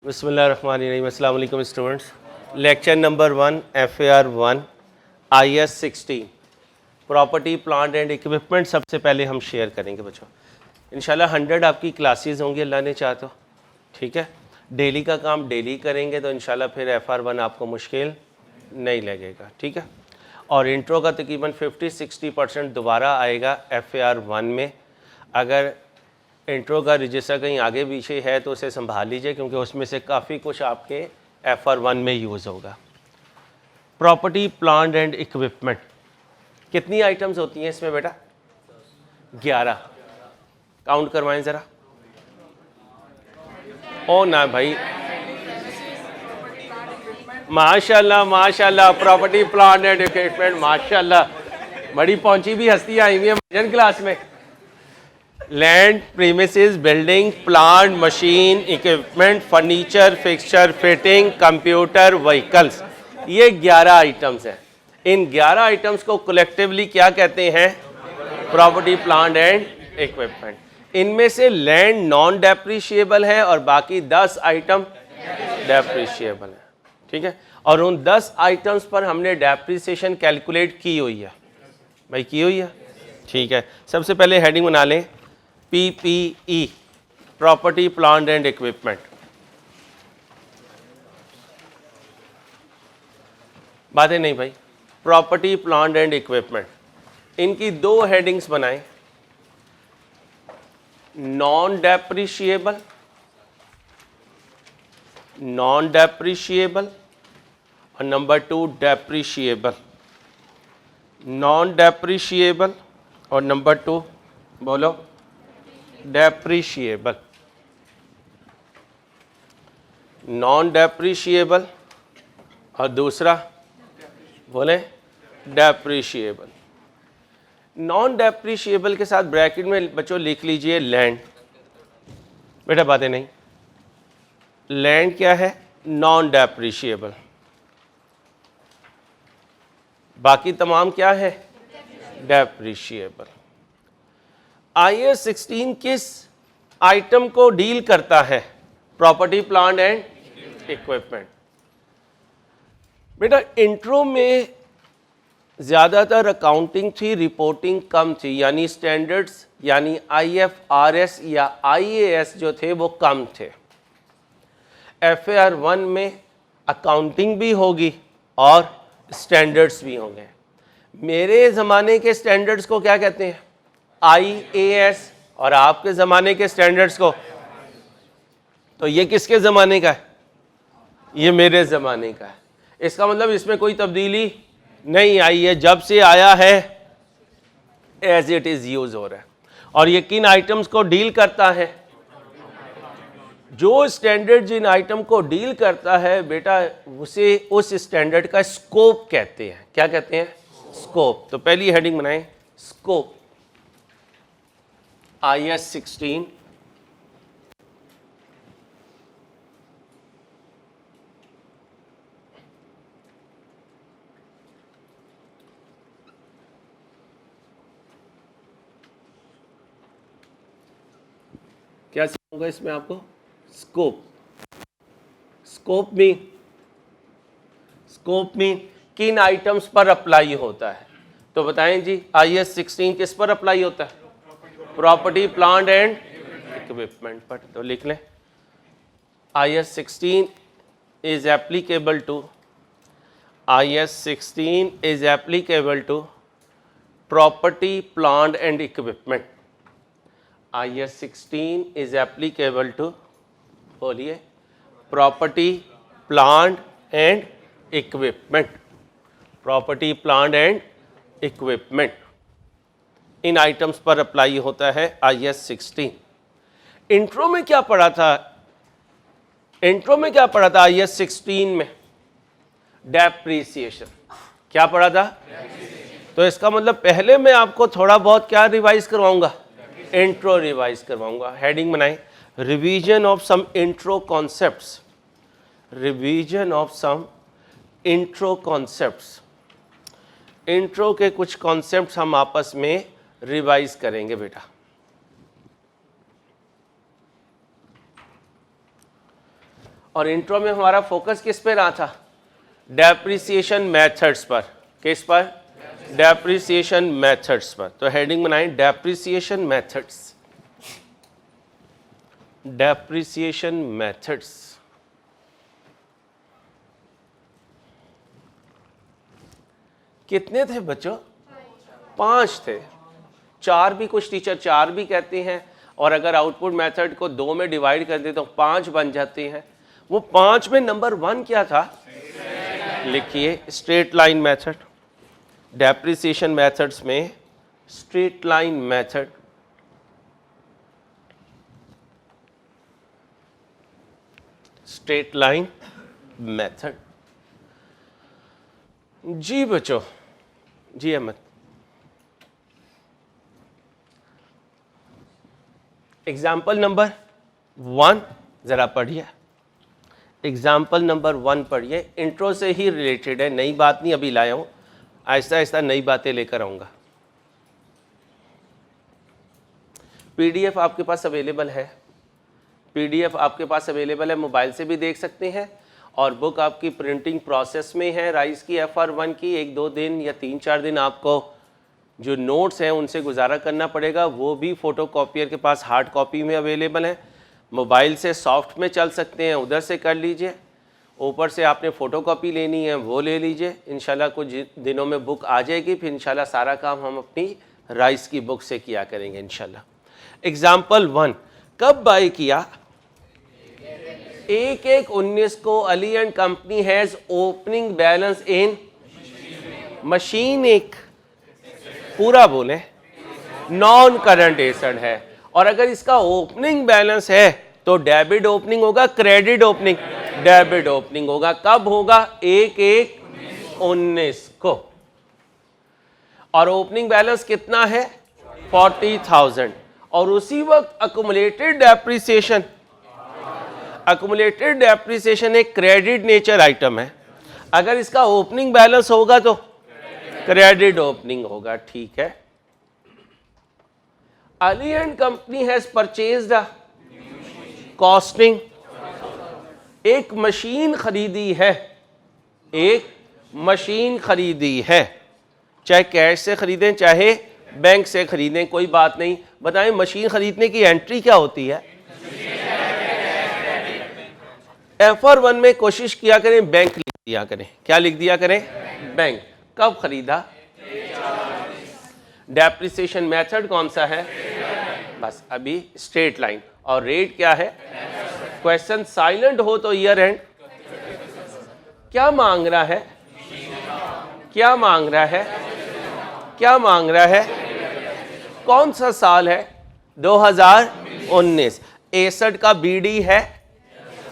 बिस्मिल्लाहिर्रहमानिर्रहीम। अस्सलाम वालेकुम students. Lecture number 1 FAR 1 IS 16 property plant and equipment सबसे पहले हम शेयर करेंगे बच्चों। इंशाल्लाह 100 आपकी क्लासेस होंगी अल्लाह ने चाहा तो, ठीक है। डेली का काम डेली करेंगे तो इंशाल्लाह फिर FR 1 आपको मुश्किल नहीं लगेगा, ठीक है। और इंट्रो का तकरीबन 50-60% दोबारा आएगा FAR 1 में। अगर इंट्रो का रजिस्टर कहीं आगे पीछे है तो उसे संभाल लीजिए, क्योंकि उसमें से काफ़ी कुछ आपके FR 1 में यूज़ होगा। प्रॉपर्टी प्लांट एंड इक्विपमेंट कितनी आइटम्स होती हैं इसमें बेटा? 11। काउंट करवाएं ज़रा। ओ ना भाई, माशाल्लाह माशाल्लाह, प्रॉपर्टी प्लांट एंड इक्विपमेंट माशाल्लाह, बड़ी पहुंची भी हस्तियाँ आई हुई हैं मजन क्लास में। Land, premises, building, plant, machine, equipment, furniture, fixture, fitting, computer, vehicles, ये 11 आइटम्स हैं। इन 11 आइटम्स को कलेक्टिवली क्या कहते हैं? Property plant and equipment. इनमें से लैंड नॉन डेप्रिशिएबल है और बाकी 10 आइटम डेप्रिशिएबल है, ठीक है। और उन 10 आइटम्स पर हमने डेप्रिसिएशन कैलकुलेट की हुई है भाई, की हुई है, ठीक है। सबसे पहले हेडिंग बना लें PPE, property plant and equipment. बातें नहीं भाई, प्रॉपर्टी प्लांट एंड इक्विपमेंट। इनकी 2 हेडिंग्स बनाएं, नॉन डेप्रिशिएबल, नॉन डेप्रिशिएबल और नंबर 2 डेप्रिशिएबल। नॉन डेप्रिशिएबल और नंबर 2 बोलो डेप्रिशिएबल। नॉन डेप्रिशिएबल और दूसरा बोले डेप्रिशिएबल। नॉन डेप्रिशिएबल के साथ ब्रैकेट में बच्चों लिख लीजिए लैंड। बेटा बातें नहीं, लैंड क्या है? Non depreciable. बाकी तमाम क्या है? डेप्रिशिएबल। IS 16 किस आइटम को डील करता है? Property plant and equipment. बेटा इंट्रो में ज़्यादातर अकाउंटिंग थी, रिपोर्टिंग कम थी, यानी स्टैंडर्ड्स यानी IFRS या IAS जो थे वो कम थे। FAR 1 में अकाउंटिंग भी होगी और स्टैंडर्ड्स भी होंगे। मेरे ज़माने के स्टैंडर्ड्स को क्या कहते हैं? IAS। और आपके ज़माने के स्टैंडर्ड्स को, तो ये किसके ज़माने का है? ये मेरे ज़माने का है। इसका मतलब इसमें कोई तब्दीली नहीं आई है, जब से आया है एज इट इज़ यूज़ हो रहा है। और ये किन आइटम्स को डील करता है? जो स्टैंडर्ड जिन आइटम को डील करता है बेटा, उसे उस स्टैंडर्ड का स्कोप कहते हैं। क्या कहते हैं? स्कोप। तो पहली हेडिंग बनाएं, स्कोप। IS 16 क्या सीखूंगा इसमें आपको? स्कोप। स्कोप में किन आइटम्स पर अप्लाई होता है? तो बताएं जी, IS 16 किस पर अप्लाई होता है? प्रॉपर्टी प्लांट एंड इक्विपमेंट पर। तो लिख लें IS 16 is applicable to, IS 16 is applicable to property plant and equipment. IS 16 is applicable to, बोलिए, property plant and equipment. Property plant and equipment इन आइटम्स पर अप्लाई होता है IS 16। इंट्रो में क्या पढ़ा था? इंट्रो में क्या पढ़ा था IS 16 में? डेप्रिसिएशन। क्या पढ़ा था? तो इसका मतलब पहले मैं आपको थोड़ा बहुत क्या रिवाइज करवाऊंगा? इंट्रो रिवाइज करवाऊंगा। हेडिंग बनाएं, revision of some intro concepts. Revision of some intro concepts. Intro के कुछ कॉन्सेप्ट्स हम आपस में रिवाइज करेंगे बेटा। और इंट्रो में हमारा फोकस किस पे रहा था? डेप्रिसिएशन मेथड्स पर। किस पर? डेप्रिसिएशन मेथड्स पर। तो हेडिंग बनाएं डेप्रिसिएशन मेथड्स। Depreciation methods. कितने थे बच्चों? 5 थे। 4 भी, कुछ टीचर 4 भी कहते हैं, और अगर आउटपुट मेथड को 2 में डिवाइड कर दे तो 5 बन जाते हैं। वो 5 में नंबर 1 क्या था? लिखिए straight line method. Depreciation methods में straight line method, straight line method. जी बच्चों, जी अहमद। एग्जाम्पल नंबर 1 जरा पढ़िए। एग्जाम्पल नंबर 1 पढ़िए। इंट्रो से ही रिलेटेड है, नई बात नहीं अभी लाया हूं, आहिस्ता आहिस्ता नई बातें लेकर आऊंगा। पीडीएफ आपके पास अवेलेबल है, पीडीएफ आपके पास अवेलेबल है, मोबाइल से भी देख सकते हैं, और बुक आपकी प्रिंटिंग प्रोसेस में है राइस की FR1 की। 1-2 दिन या 3-4 दिन आपको जो नोट्स हैं उनसे गुजारा करना पड़ेगा, वो भी फोटोकॉपियर के पास हार्ड कॉपी में अवेलेबल है। मोबाइल से सॉफ्ट में चल सकते हैं, उधर से कर लीजिए। ऊपर से आपने फ़ोटोकॉपी लेनी है वो ले लीजिए। इंशाल्लाह कुछ दिनों में बुक आ जाएगी, फिर इंशाल्लाह सारा काम हम अपनी राइस की बुक से किया करेंगे इंशाल्लाह। एग्जाम्पल 1 कब बाय किया? 1/1/19 को Ali and company has opening balance in machine. एक पूरा बोले, नॉन करंट एसेट है, और अगर इसका ओपनिंग बैलेंस है तो डेबिट ओपनिंग होगा, क्रेडिट ओपनिंग? डेबिट ओपनिंग होगा। कब होगा? 1/1/19 को। और ओपनिंग बैलेंस कितना है? 40,000। और उसी वक्त अक्यूमुलेटेड डेप्रिसिएशन, अक्यूमुलेटेड डेप्रिसिएशन एक क्रेडिट नेचर आइटम है। अगर इसका ओपनिंग बैलेंस होगा तो क्रेडिट ओपनिंग होगा। ठीक है। Ali and company has purchased a costing. एक मशीन खरीदी है, एक मशीन खरीदी है, चाहे कैश से खरीदें चाहे बैंक से खरीदें, कोई बात नहीं। बताएं मशीन खरीदने की एंट्री क्या होती है? FR1 में कोशिश किया करें बैंक लिख दिया करें। क्या लिख दिया करें? बैंक। कब खरीदा? डेप्रिसिएशन मेथड कौन सा है? बस अभी स्ट्रेट लाइन। और रेट क्या है? क्वेश्चन साइलेंट हो तो ईयर एंड। क्या मांग रहा है? क्या मांग रहा है? क्या मांग रहा है? कौन सा साल है? 2019। 61 का BD है,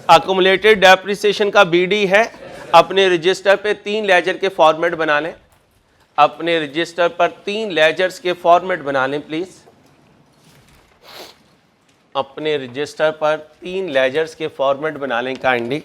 अक्यूमुलेटेड डेप्रिसिएशन का BD है। अपने रजिस्टर पे 3 लेजर के फॉर्मेट बना लें, अपने रजिस्टर पर 3 लेजर्स के फॉर्मेट बना लें प्लीज। अपने रजिस्टर पर 3 लेजर्स के फॉर्मेट बना लें काइंडली।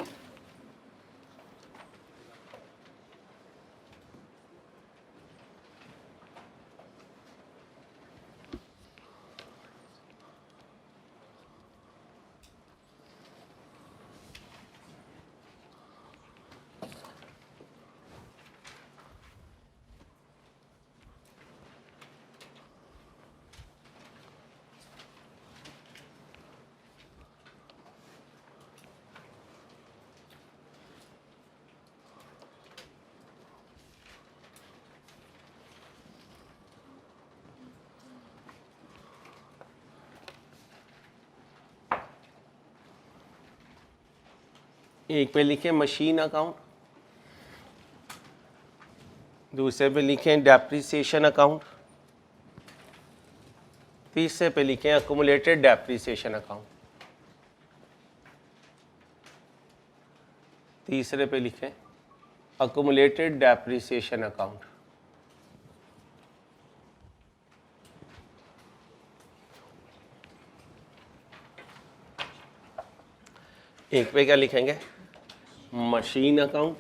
एक पे लिखें मशीन अकाउंट, दूसरे पे लिखें डेप्रिसिएशन अकाउंट, तीसरे पे लिखें अक्यूमुलेटेड डेप्रिसिएशन अकाउंट, तीसरे पे लिखें अक्यूमुलेटेड डेप्रिसिएशन अकाउंट। एक पे क्या लिखेंगे? मशीन अकाउंट,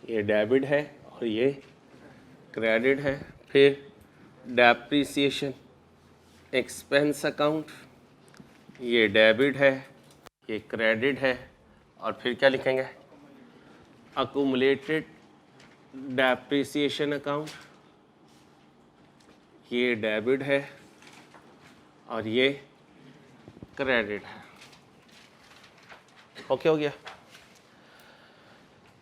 ये डेबिट है और ये क्रेडिट है। फिर डेप्रिसिएशन एक्सपेंस अकाउंट, ये डेबिट है, ये क्रेडिट है, और फिर क्या लिखेंगे, अकुमुलेटेड डेप्रिसिएशन अकाउंट, ये डेबिट है और ये क्रेडिट है। ओके हो गया।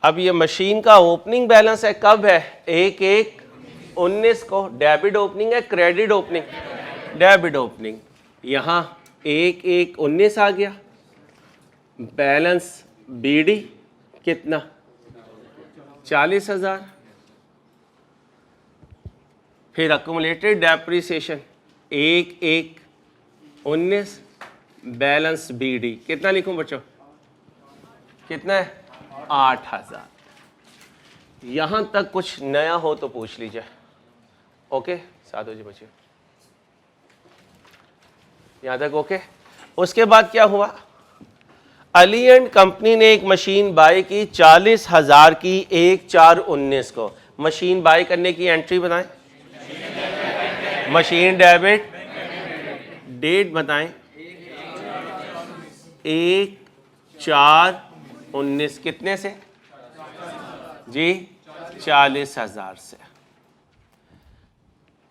अब ये मशीन का ओपनिंग बैलेंस है, कब है, 1/1/19 को। डेबिट ओपनिंग है, क्रेडिट ओपनिंग, डेबिट ओपनिंग। यहाँ 1/1/19 आ गया, बैलेंस बीडी कितना, 40,000। फिर अकुमुलेटेड डेप्रिसिएशन 1/1/19, बैलेंस बीडी कितना लिखूं बच्चों, कितना है, 8,000। यहां तक कुछ नया हो तो पूछ लीजिए। ओके साधु जी बच्चे, यहां तक ओके। उसके बाद क्या हुआ, अली एंड कंपनी ने एक मशीन बाय की 40,000 की 1/4/19 को। मशीन बाय करने की एंट्री बताएं, मशीन डेबिट, डेट बताएं, 1/4/19 कितने से जी, 40,000 से।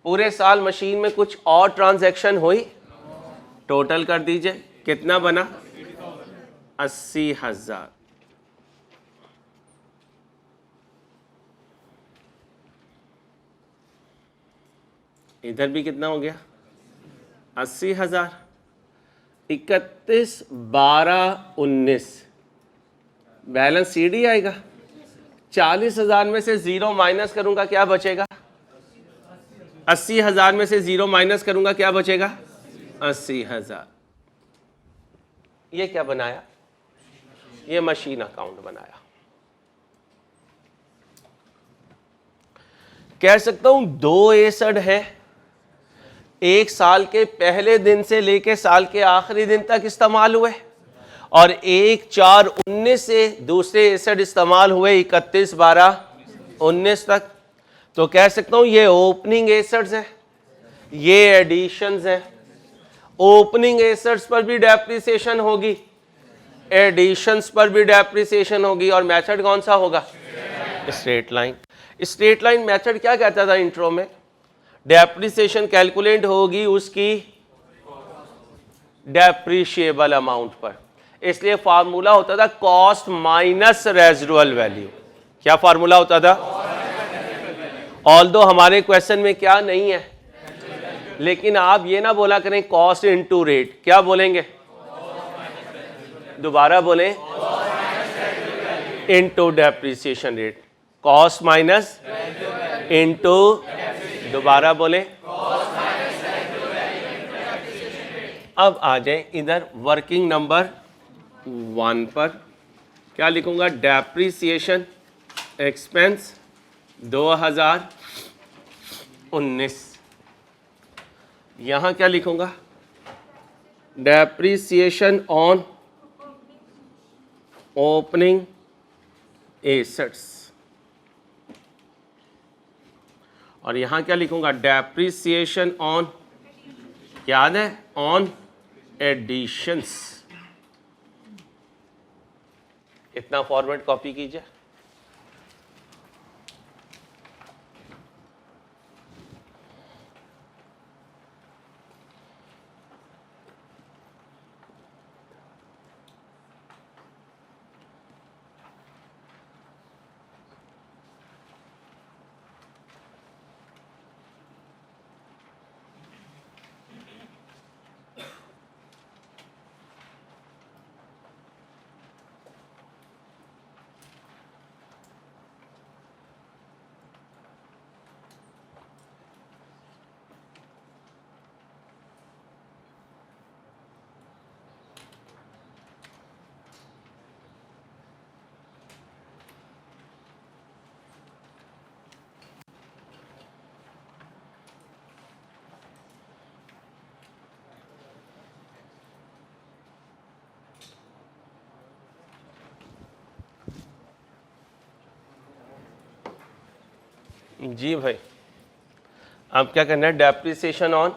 पूरे साल मशीन में कुछ और ट्रांजैक्शन हुई, टोटल कर दीजिए, कितना बना, 80,000। इधर भी कितना हो गया, 80,000। 31/12/19 बैलेंस सीडी आएगा। 40,000 में से 0 माइनस करूंगा, क्या बचेगा, 80,000 में से 0 माइनस करूंगा, क्या बचेगा, 80,000। ये क्या बनाया, ये मशीन अकाउंट बनाया। कह सकता हूं 2 एसेट है, एक साल के पहले दिन से लेके साल के आखिरी दिन तक इस्तेमाल हुए, और 1/4/19 से दूसरे एसेट इस्तेमाल हुए 31/12/19 तक। तो कह सकता हूं ये ओपनिंग एसेट्स हैं, ये एडिशंस हैं। ओपनिंग एसेट्स पर भी डेप्रिसिएशन होगी, एडिशंस पर भी डेप्रिसिएशन होगी, और मेथड कौन सा होगा, straight line. Straight line method क्या कहता था इंट्रो में, डेप्रिसिएशन कैलकुलेट होगी उसकी डेप्रिशिएबल अमाउंट पर, इसलिए फार्मूला होता था कॉस्ट माइनस रेजिडुअल वैल्यू। क्या फार्मूला होता था, ऑल्दो हमारे क्वेश्चन में क्या नहीं है, लेकिन आप ये ना बोला करें कॉस्ट इनटू रेट, क्या बोलेंगे, दोबारा बोलें, into depreciation rate, cost minus into, दोबारा बोलें। अब आ जाए इधर वर्किंग नंबर 1 पर, क्या लिखूंगा, डेप्रिसिएशन एक्सपेंस 2019। यहां क्या लिखूंगा, डेप्रिसिएशन ऑन ओपनिंग एसेट्स, और यहां क्या लिखूंगा, डेप्रिसिएशन ऑन, याद है, ऑन एडिशंस। इतना फॉर्मेट कॉपी कीजिए। जी भाई, अब क्या करना है, डेप्रिसिएशन ऑन,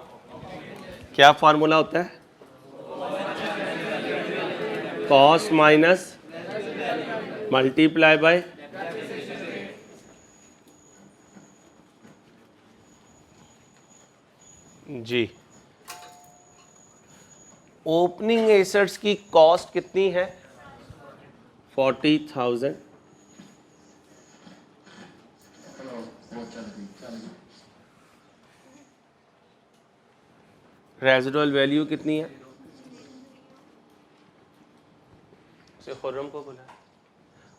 क्या फॉर्मूला होता है? Cost minus multiply by g. Opening assets की कॉस्ट कितनी है? 40,000। रेजिडुअल वैल्यू कितनी है? से खुर्रम को बोला।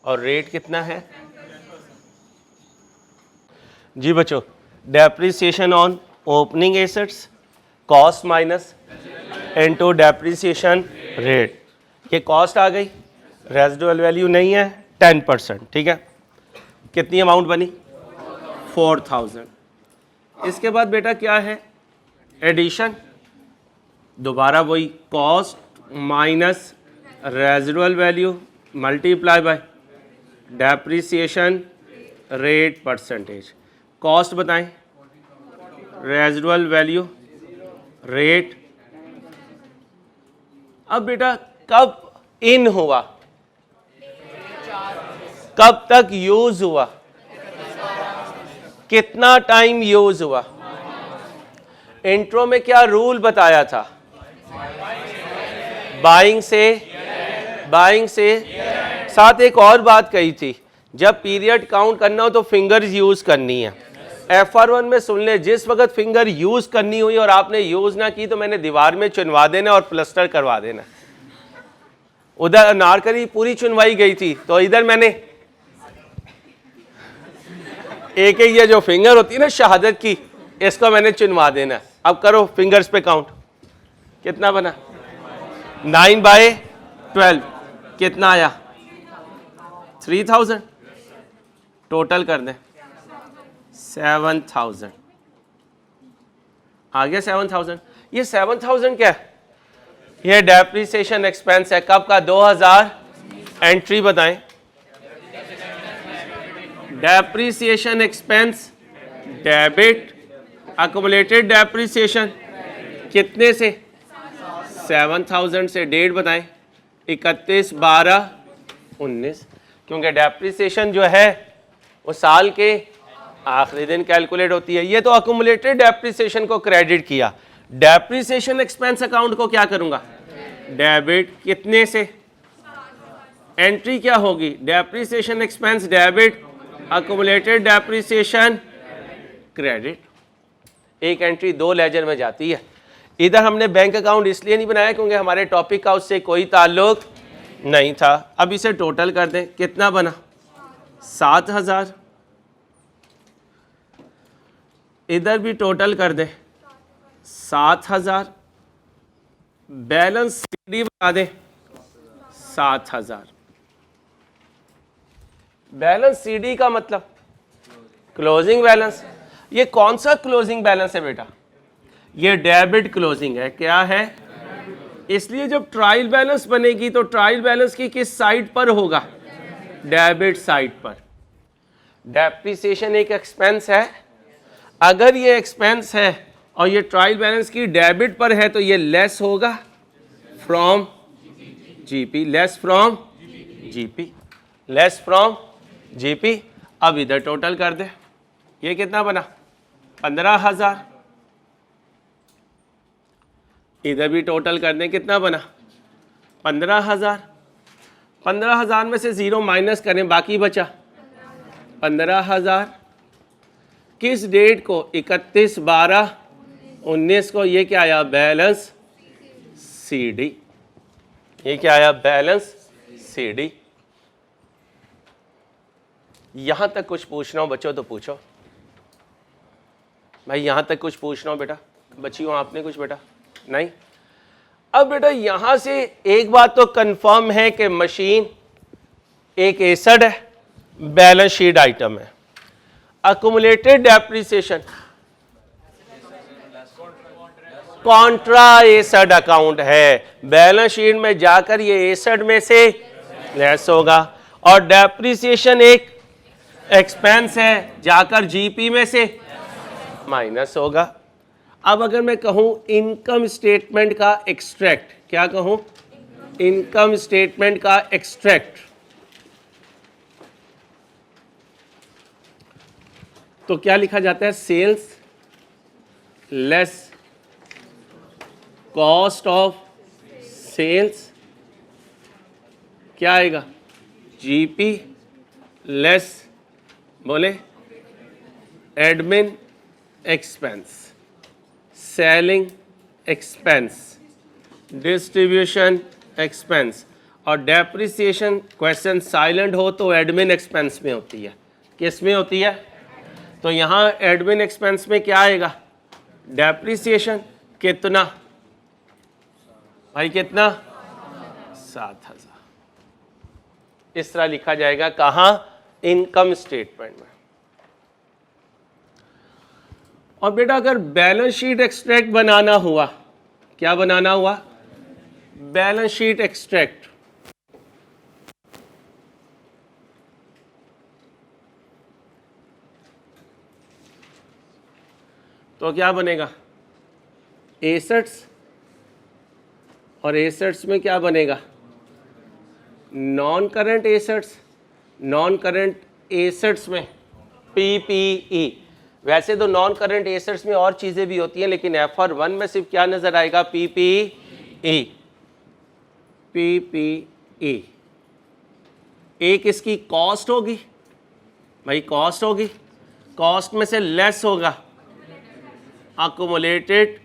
और रेट कितना है? जी बच्चों, depreciation on opening assets, cost minus into depreciation rate. ये कॉस्ट आ गई, रेजिडुअल वैल्यू नहीं है 10%, ठीक है। कितनी अमाउंट बनी? 4,000। इसके बाद बेटा क्या है? एडिशन, दोबारा वही cost minus residual value multiply by depreciation rate percentage. Cost बताएं, रेजिडुअल वैल्यू, रेट। अब बेटा कब इन हुआ, कब तक यूज हुआ, कितना टाइम यूज हुआ? इंट्रो में क्या रूल बताया था? बाइंग से साथ एक और बात कही थी, जब पीरियड काउंट करना हो तो फिंगर्स यूज करनी है। FR1 में सुन ले, जिस वक्त फिंगर यूज करनी हुई और आपने यूज ना की तो मैंने दीवार में चुनवा देना और प्लास्टर करवा देना। उधर अनारकली पूरी चुनवाई गई थी तो इधर मैंने एक एक ये जो फिंगर होती है ना शहादत की, इसको मैंने चुनवा देना। अब करो फिंगर्स पे काउंट, कितना बना? 9/12 कितना आया? 3,000। टोटल कर दें 7,000 आ गया। 7,000। ये 7,000 क्या है? ये डेप्रिसिएशन एक्सपेंस है। कब का? 2000। एंट्री बताएं। Depreciation expense debit, accumulated depreciation कितने से? 7,000 से। डेट बताएं। 31/12/19, क्योंकि डेप्रिसिएशन जो है वो साल के आखिरी दिन कैलकुलेट होती है। ये तो अक्युमुलेटेड डेप्रिसिएशन को क्रेडिट किया। डेप्रिसिएशन एक्सपेंस अकाउंट को क्या करूंगा? डेबिट, कितने से? एंट्री क्या होगी? Depreciation expense debit, accumulated depreciation credit. एक एंट्री 2 लेजर में जाती है। इधर हमने बैंक अकाउंट इसलिए नहीं बनाया क्योंकि हमारे टॉपिक का उससे कोई ताल्लुक नहीं था। अब इसे टोटल कर दें, कितना बना? 7,000। इधर भी टोटल कर दें 7,000। बैलेंस सीडी बता दें 7,000। बैलेंस सीडी का मतलब क्लोजिंग बैलेंस। ये कौन सा क्लोजिंग बैलेंस है बेटा? ये डेबिट क्लोजिंग है। क्या है? इसलिए जब ट्रायल बैलेंस बनेगी तो ट्रायल बैलेंस की किस साइड पर होगा? डेबिट साइड पर। डेप्रिसिएशन एक एक्सपेंस है, अगर ये एक्सपेंस है और ये ट्रायल बैलेंस की डेबिट पर है तो ये लेस होगा from GP, less from GP, less from GP. अब इधर टोटल कर दे, ये कितना बना? 15,000। इधर भी टोटल कर दें, कितना बना? 15,000। 15,000 में से 0 माइनस करें, बाकी बचा 15,000। किस डेट को? 31/12/19 को। ये क्या आया? Balance CD. ये क्या आया? Balance CD. यहां तक कुछ पूछना हो बच्चों तो पूछो भाई। यहां तक कुछ पूछना हो बेटा? बच्ची हो आपने कुछ बेटा? नहीं। अब बेटा यहां से एक बात तो कंफर्म है कि मशीन एक एसेट है, बैलेंस शीट आइटम है। Accumulated depreciation Contra asset account है, बैलेंस शीट में जाकर ये एसेट में से लेस होगा। और डेप्रिसिएशन एक एक्सपेंस है, जाकर जीपी में से माइनस होगा। अब अगर मैं कहूं इनकम स्टेटमेंट का एक्सट्रैक्ट, क्या कहूं? इनकम स्टेटमेंट का एक्सट्रैक्ट, तो क्या लिखा जाता है? Sales less cost of sales, क्या आएगा? जीपी लेस, बोले, admin expense, selling expense, distribution expense. और डेप्रिसिएशन क्वेश्चन साइलेंट हो तो एडमिन एक्सपेंस में होती है। किस में होती है? तो यहाँ एडमिन एक्सपेंस में क्या आएगा? डेप्रिसिएशन। कितना भाई? कितना? 7,000। इस तरह लिखा जाएगा। कहाँ? इनकम स्टेटमेंट में। और बेटा अगर बैलेंस शीट एक्सट्रैक्ट बनाना हुआ, क्या बनाना हुआ? बैलेंस शीट एक्सट्रैक्ट, तो क्या बनेगा? एसेट्स, और एसेट्स में क्या बनेगा? Non current assets. Non current assets में पीपीई। वैसे तो नॉन करंट एसेट्स में और चीजें भी होती हैं, लेकिन FR1 में सिर्फ क्या नजर आएगा? पीपीई। पीपीई एक इसकी कॉस्ट होगी भाई, कॉस्ट होगी। कॉस्ट में से लेस होगा अक्यूमुलेटेड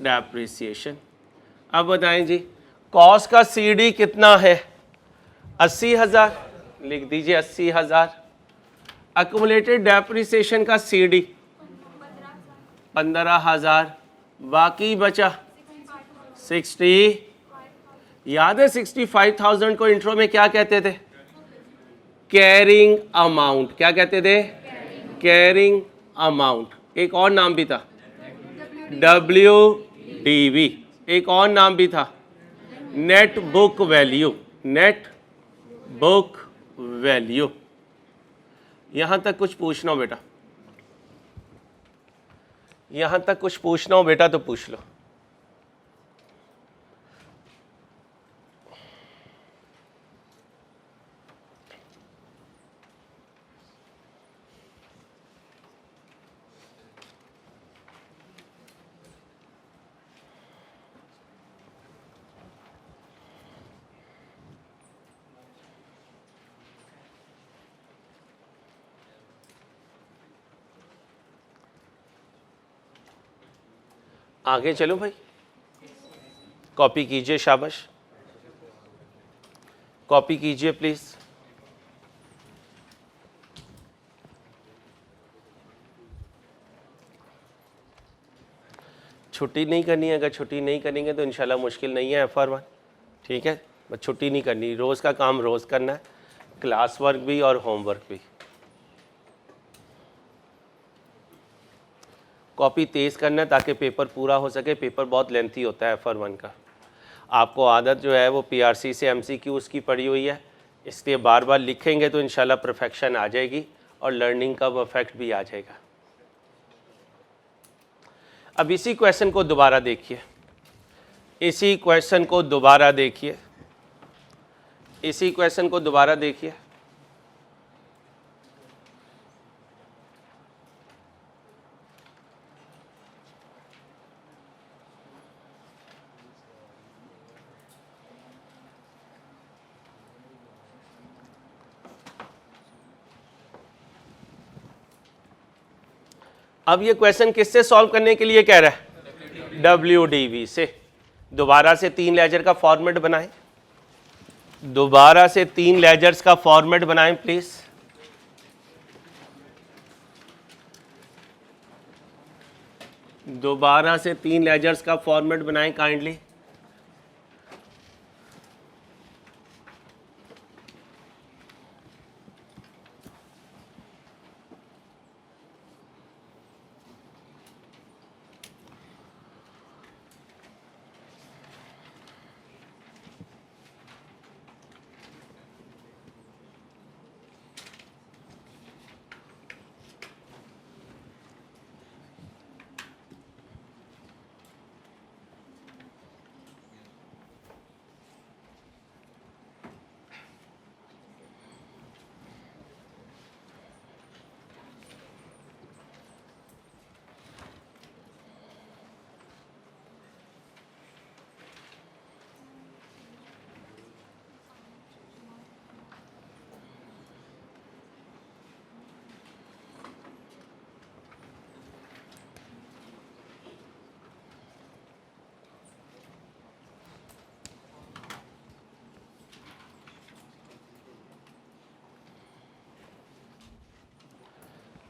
डेप्रिसिएशन। अब बताएं जी, कॉस्ट का CD कितना है? 80,000, लिख दीजिए 80,000। अक्यूमुलेटेड डेप्रिसिएशन का CD 15,000, बाकी बचा 60। याद है 65,000 को इंट्रो में क्या कहते थे? Carrying amount. क्या कहते थे? Carrying amount. एक और नाम भी था WDV। एक और नाम भी था net book value. Net book value. यहां तक कुछ पूछना हो बेटा? यहां तक कुछ पूछना हो बेटा तो पूछ लो। आगे चलो भाई, कॉपी कीजिए, शाबाश, कॉपी कीजिए प्लीज। छुट्टी नहीं करनी है। अगर छुट्टी नहीं करेंगे तो इंशाल्लाह मुश्किल नहीं है FR1, ठीक है? बस छुट्टी नहीं करनी, रोज़ का काम रोज़ करना है, क्लास वर्क भी और होमवर्क भी। कॉपी तेज़ करना है ताकि पेपर पूरा हो सके। पेपर बहुत लेंथी होता है FR1 का। आपको आदत जो है वो PRC से MCQs की पड़ी हुई है, इसलिए बार बार लिखेंगे तो इंशाल्लाह परफेक्शन आ जाएगी और लर्निंग का परफेक्ट भी आ जाएगा। अब इसी क्वेश्चन को दोबारा देखिए, इसी क्वेश्चन को दोबारा देखिए, इसी क्वेश्चन को दोबारा देखिए। अब ये क्वेश्चन किससे सॉल्व करने के लिए कह रहा है? WDV से। दोबारा से 3 लेजर का फॉर्मेट बनाएं, दोबारा से 3 लेजर्स का फॉर्मेट बनाएं प्लीज। दोबारा से 3 लेजर्स का फॉर्मेट बनाएं काइंडली।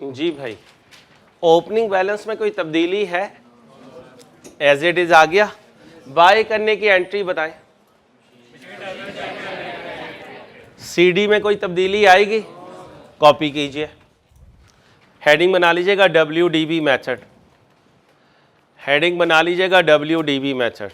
जी भाई, ओपनिंग बैलेंस में कोई तब्दीली है? एज इट इज आ गया। बाय करने की एंट्री बताएं। सीडी में कोई तब्दीली आएगी? कॉपी कीजिए, हेडिंग बना लीजिएगा WDB मेथड, हेडिंग बना लीजिएगा WDB मेथड।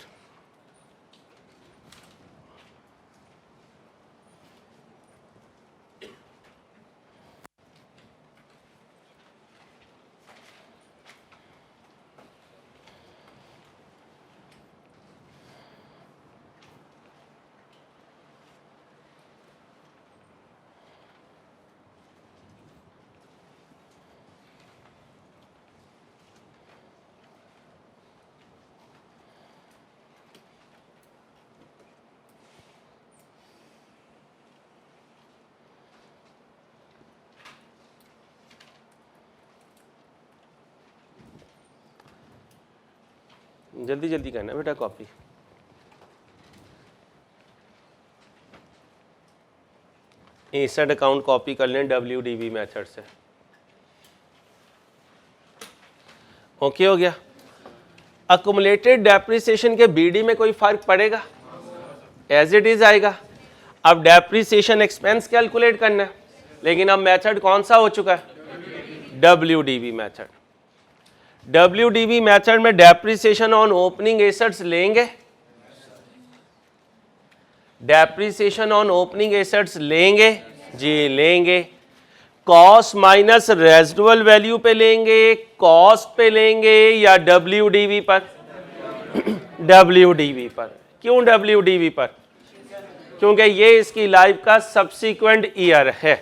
जल्दी जल्दी करना बेटा कॉपी। एसेट अकाउंट कॉपी कर लें WDB मेथड से। ओके हो गया। अकुमुलेटेड डेप्रिसिएशन के BD में कोई फर्क पड़ेगा? एज इट इज आएगा। अब डेप्रिसिएशन एक्सपेंस कैलकुलेट करना है, लेकिन अब मेथड कौन सा हो चुका है? WDB method. WDB मेथड में डेप्रिसिएशन ऑन ओपनिंग एसेट्स लेंगे, डेप्रिसिएशन ऑन ओपनिंग एसेट्स लेंगे जी, लेंगे। कॉस्ट माइनस रेजिडुअल वैल्यू पे लेंगे, कॉस्ट पे लेंगे, या WDB पर? WDB पर। क्यों WDB पर? क्योंकि ये इसकी लाइफ का सब्सीक्वेंट ईयर है,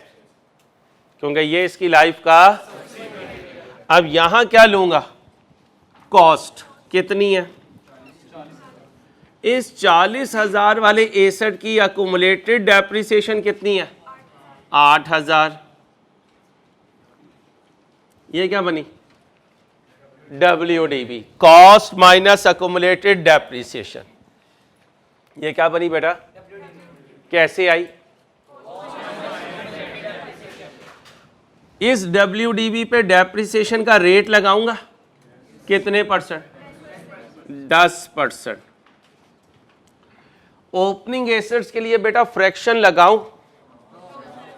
क्योंकि ये इसकी लाइफ का। अब यहां क्या लूंगा? कॉस्ट कितनी है? इस 40,000 वाले एसेट की अकुमुलेटेड डेप्रिसिएशन कितनी है? 8,000। ये क्या बनी? WDB, cost minus accumulated depreciation. ये क्या बनी बेटा? कैसे आई? इस WDB पे डेप्रिसिएशन का रेट लगाऊंगा, कितने परसेंट? 10%। ओपनिंग एसेट्स के लिए बेटा फ्रैक्शन लगाऊं,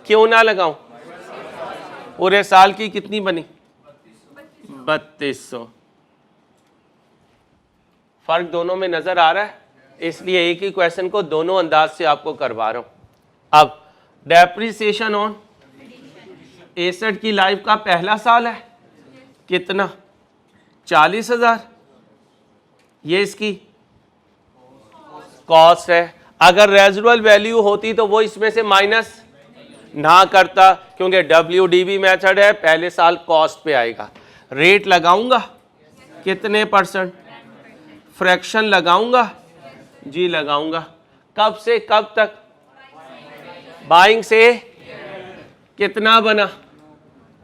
क्यों ना लगाऊं? पूरे साल की कितनी बनी? 3200। फर्क दोनों में नजर आ रहा है, इसलिए एक ही क्वेश्चन को दोनों अंदाज से आपको करवा रहा हूं। अब डेप्रिसिएशन ऑन एसेट की लाइफ का पहला साल है, कितना? 40,000। ये इसकी कॉस्ट है। अगर रेजिडुअल वैल्यू होती तो वो इसमें से माइनस ना करता, क्योंकि WDB मेथड है, पहले साल कॉस्ट पे आएगा। रेट लगाऊंगा, कितने परसेंट? फ्रैक्शन लगाऊंगा जी, लगाऊंगा। कब से कब तक? बाइंग से कितना बना?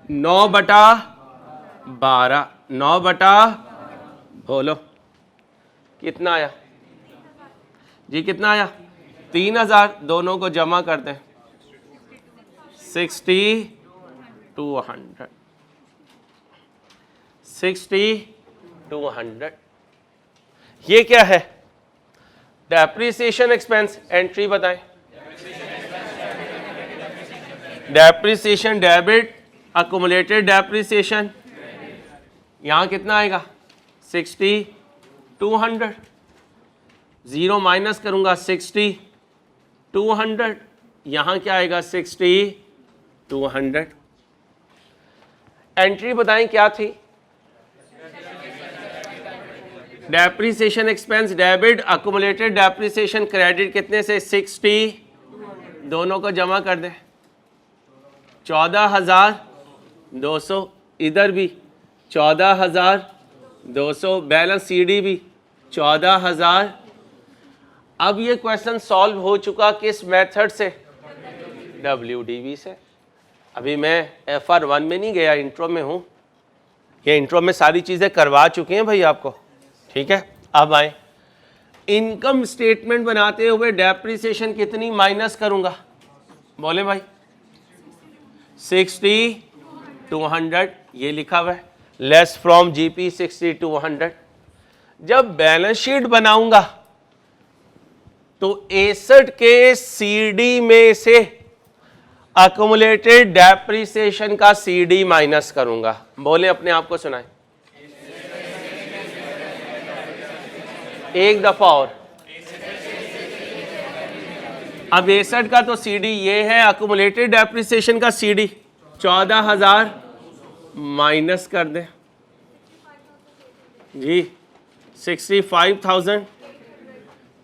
9/12। 9/ बोलो कितना आया जी? कितना आया? 3,000। दोनों को जमा कर दें, 60/100। 60/100। ये क्या है? Depreciation expense. एंट्री बताएं। Depreciation debit, accumulated depreciation. यहां कितना आएगा? 60/200। 0 माइनस करूंगा, 60/200। यहां क्या आएगा? 60/200। एंट्री बताएं क्या थी? Depreciation expense debit, accumulated depreciation credit. कितने से? 60। दोनों को जमा कर दें, 14,200। इधर भी 14,200। बैलेंस CD भी 14,000। अब ये क्वेश्चन सॉल्व हो चुका किस मेथड से? WDB से। अभी मैं FR1 में नहीं गया, इंट्रो में हूं। ये इंट्रो में सारी चीजें करवा चुके हैं भाई आपको, ठीक है। अब आए इनकम स्टेटमेंट बनाते हुए डेप्रिसिएशन कितनी माइनस करूंगा? बोले भाई 60/200। ये लिखा हुआ है लेस फ्रॉम जीपी 60 to 100। जब बैलेंस शीट बनाऊंगा तो 61 के सीडी में से अक्युमुलेटेड डेप्रिसिएशन का सीडी माइनस करूंगा। बोले अपने आप को सुनाए एक दफा और। अब 61 का तो सीडी ये है, अक्युमुलेटेड डेप्रिसिएशन का सीडी 14,000 माइनस कर दे जी 65,000।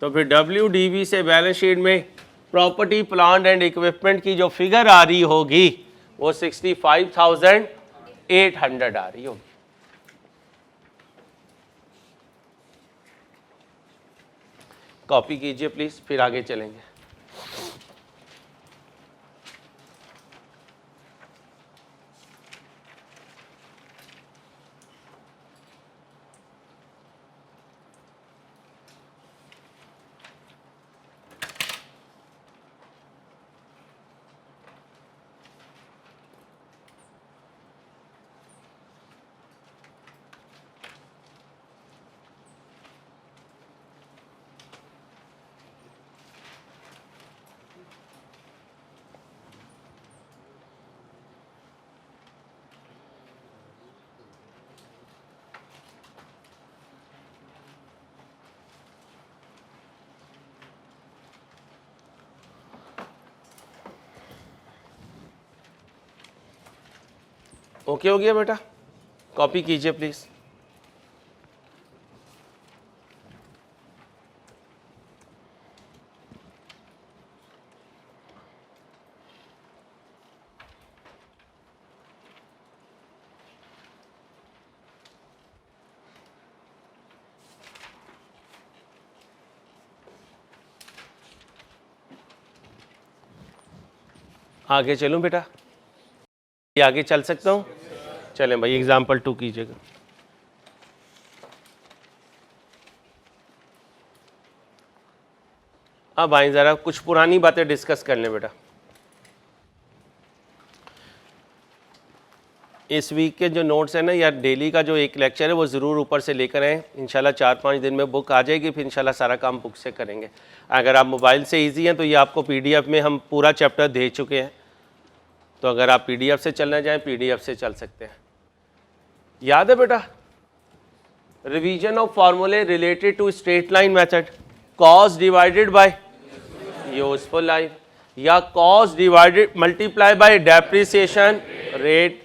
तो फिर WDV से बैलेंस शीट में प्रॉपर्टी प्लांट एंड इक्विपमेंट की जो फिगर आ रही होगी वो 65,800 आ रही होगी। कॉपी कीजिए प्लीज, फिर आगे चलेंगे। ओके हो गया बेटा, कॉपी कीजिए प्लीज। आगे चलूं बेटा, ये आगे चल सकता हूं? चलें भाई, एग्जाम्पल 2 कीजिएगा। अब आए ज़रा कुछ पुरानी बातें डिस्कस कर लें बेटा। इस वीक के जो नोट्स है ना, या डेली का जो एक लेक्चर है वो ज़रूर ऊपर से लेकर आएँ। इंशाल्लाह 4-5 दिन में बुक आ जाएगी, फिर इंशाल्लाह सारा काम बुक से करेंगे। अगर आप मोबाइल से इजी हैं तो ये आपको PDF में हम पूरा चैप्टर दे चुके हैं, तो अगर आप PDF से चलना चाहें PDF से चल सकते हैं। याद है बेटा, रिवीजन ऑफ फॉर्मूले related to straight line method, cost divided by useful life, या cost divided multiply by depreciation rate,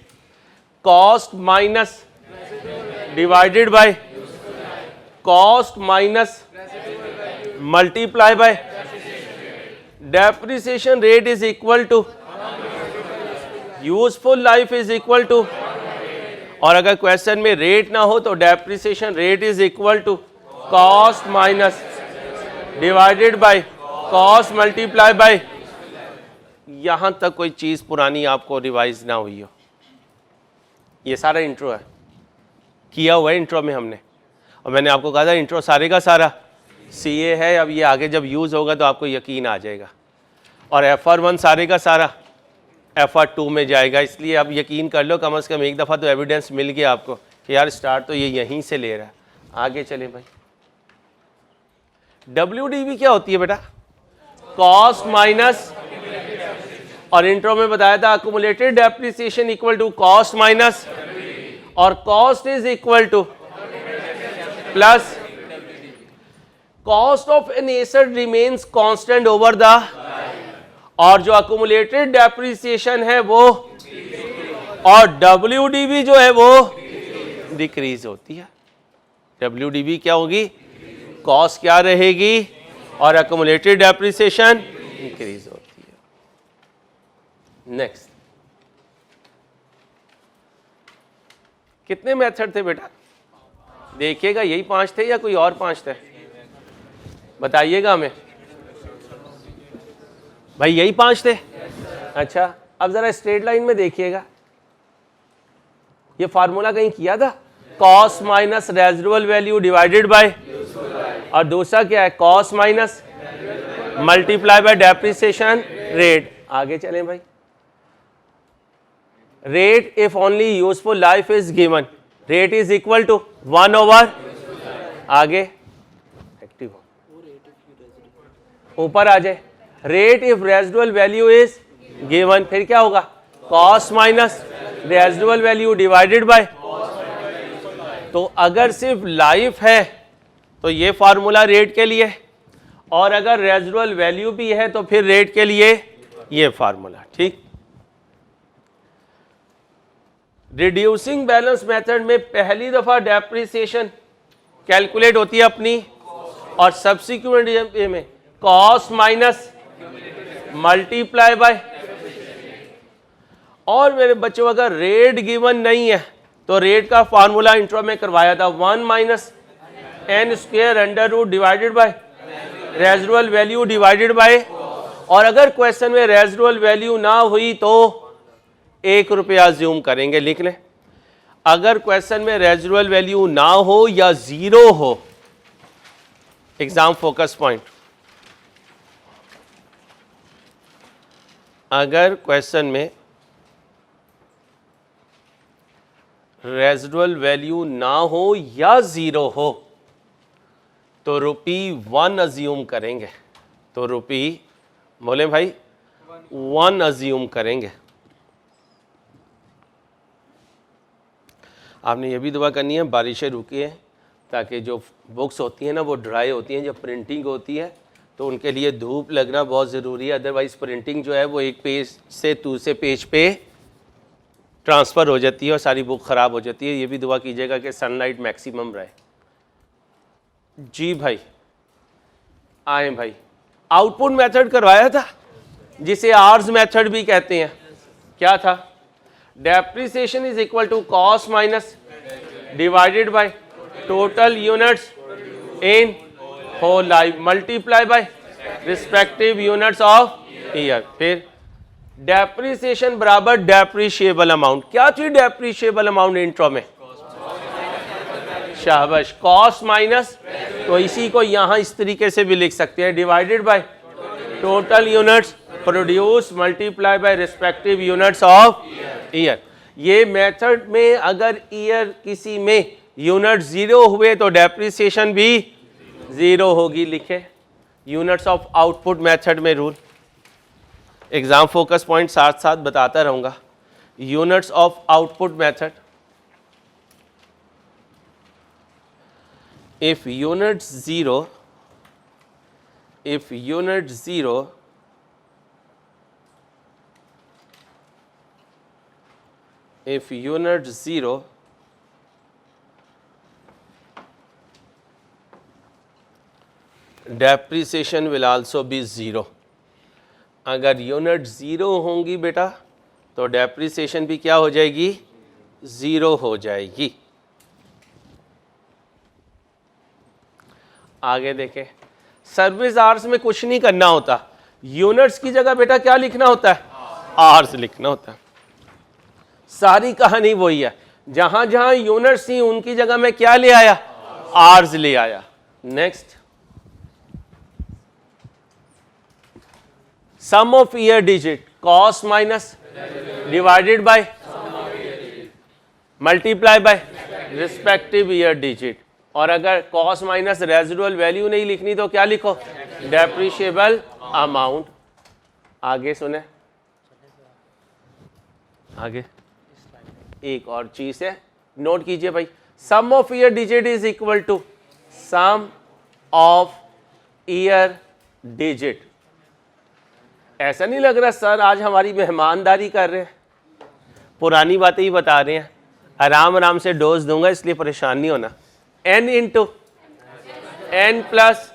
cost minus divided by cost minus multiply by depreciation rate is equal to useful life is equal to, और अगर question में rate ना हो तो depreciation rate is equal to cost minus divided by cost multiply by. यहां तक कोई चीज पुरानी आपको रिवाइज ना हुई हो, ये सारा इंट्रो है, किया हुआ है इंट्रो में हमने। और मैंने आपको कहा था इंट्रो सारे का सारा CA है। अब ये आगे जब यूज होगा तो आपको यकीन आ जाएगा। और FR1 सारे का सारा FR2 में जाएगा, इसलिए अब यकीन कर लो, कम से कम एक दफ़ा तो एविडेंस मिल गया आपको कि यार स्टार्ट तो ये यहीं से ले रहा है। आगे चले भाई, WDV क्या होती है बेटा? कॉस्ट माइनस, और इंट्रो में बताया था accumulated depreciation equal to cost minus, और cost is equal to plus cost of an asset remains constant over the, और जो अक्युमुलेटेड डेप्रिसिएशन है वो, और WDV जो है वो डिक्रीज होती है। WDV क्या होगी? कॉस्ट क्या रहेगी और अक्युमुलेटेड डेप्रिसिएशन इंक्रीज होती है। नेक्स्ट, कितने मेथड थे बेटा? देखिएगा, यही 5 थे या कोई और 5 थे? बताइएगा हमें भाई, यही 5 थे? अच्छा, अब जरा स्ट्रेट लाइन में देखिएगा, ये फार्मूला कहीं किया था? Cost minus residual value divided by, और दूसरा क्या है? Cost minus multiply by depreciation rate. आगे चलें भाई, rate if only useful life is given, rate is equal to 1/, आगे एक्टिव ऊपर आ जाए, rate if residual value is given, फिर क्या होगा, cost minus residual value divided by. तो अगर सिर्फ लाइफ है तो ये फार्मूला रेट के लिए, और अगर रेजिडुअल वैल्यू भी है तो फिर रेट के लिए ये फार्मूला। ठीक, रिड्यूसिंग बैलेंस मेथड में पहली दफा डेप्रिसिएशन कैलकुलेट होती है अपनी, और सब्सिक्वेंट में कॉस्ट माइनस मल्टीप्लाई बाय। और मेरे बच्चों अगर रेट गिवन नहीं है तो रेट का फार्मूला इंट्रो में करवाया था, 1 - n² under root divided by residual value divided by. और अगर क्वेश्चन में रेजिडुअल वैल्यू ना हुई तो 1 रुपया ज्यूम करेंगे, लिख लें। अगर क्वेश्चन में रेजिडुअल वैल्यू ना हो या 0 हो, एग्जाम फोकस पॉइंट, अगर क्वेश्चन में रेजिडुअल वैल्यू ना हो या 0 हो तो ₹1 अज्यूम करेंगे। तो बोले भाई 1 अज्यूम करेंगे। आपने ये भी दुआ करनी है बारिशें रुकी है, ताकि जो बुक्स होती हैं ना वो ड्राई होती हैं, जब प्रिंटिंग होती है तो उनके लिए धूप लगना बहुत ज़रूरी है, अदरवाइज़ प्रिंटिंग जो है वो एक पेज से दूसरे पेज पे ट्रांसफ़र हो जाती है और सारी बुक ख़राब हो जाती है। ये भी दुआ कीजिएगा कि सनलाइट मैक्सिमम रहे। जी भाई आए भाई, आउटपुट मेथड करवाया था जिसे आर्स मेथड भी कहते हैं। क्या था, depreciation is equal to cost minus divided by total units in whole life multiply by respective units of year. फिर डेप्रिसिएशन बराबर डेप्रिशिएबल अमाउंट। क्या थी डेप्रिशिएबल अमाउंट इंट्रो में, शाबाश, कॉस्ट माइनस, तो इसी को यहां इस तरीके से भी लिख सकते हैं, divided by total units produce multiply by respective units of year. ये मेथड में अगर ईयर किसी में यूनिट 0 हुए तो डेप्रिसिएशन भी 0 होगी, लिखे। यूनिट्स ऑफ आउटपुट मेथड में रूल, एग्जाम फोकस पॉइंट साथ साथ बताता रहूंगा। Units of output method, if unit 0 depreciation will also be 0। अगर यूनिट 0 होंगी बेटा तो डेप्रिसिएशन भी क्या हो जाएगी, 0 हो जाएगी। आगे देखें, सर्विस आवर्स में कुछ नहीं करना होता, यूनिट्स की जगह बेटा क्या लिखना होता है, आवर्स लिखना होता है। सारी कहानी वही है, जहां जहां यूनिट्स थी उनकी जगह में क्या ले आया, आवर्स ले आया। Next, sum of year digit cost minus divided by multiply by respective year digit. और अगर कॉस्ट माइनस रेजिडुअल वैल्यू नहीं लिखनी तो क्या लिखो, डेप्रिशिएबल अमाउंट। आगे सुने, आगे एक और चीज है, नोट कीजिए भाई, sum of year digit is equal to sum of year digit. ऐसा नहीं लग रहा सर आज हमारी मेहमानदारी कर रहे हैं, पुरानी बातें ही बता रहे हैं, आराम आराम से डोज दूंगा इसलिए परेशान नहीं होना। n इंटू n प्लस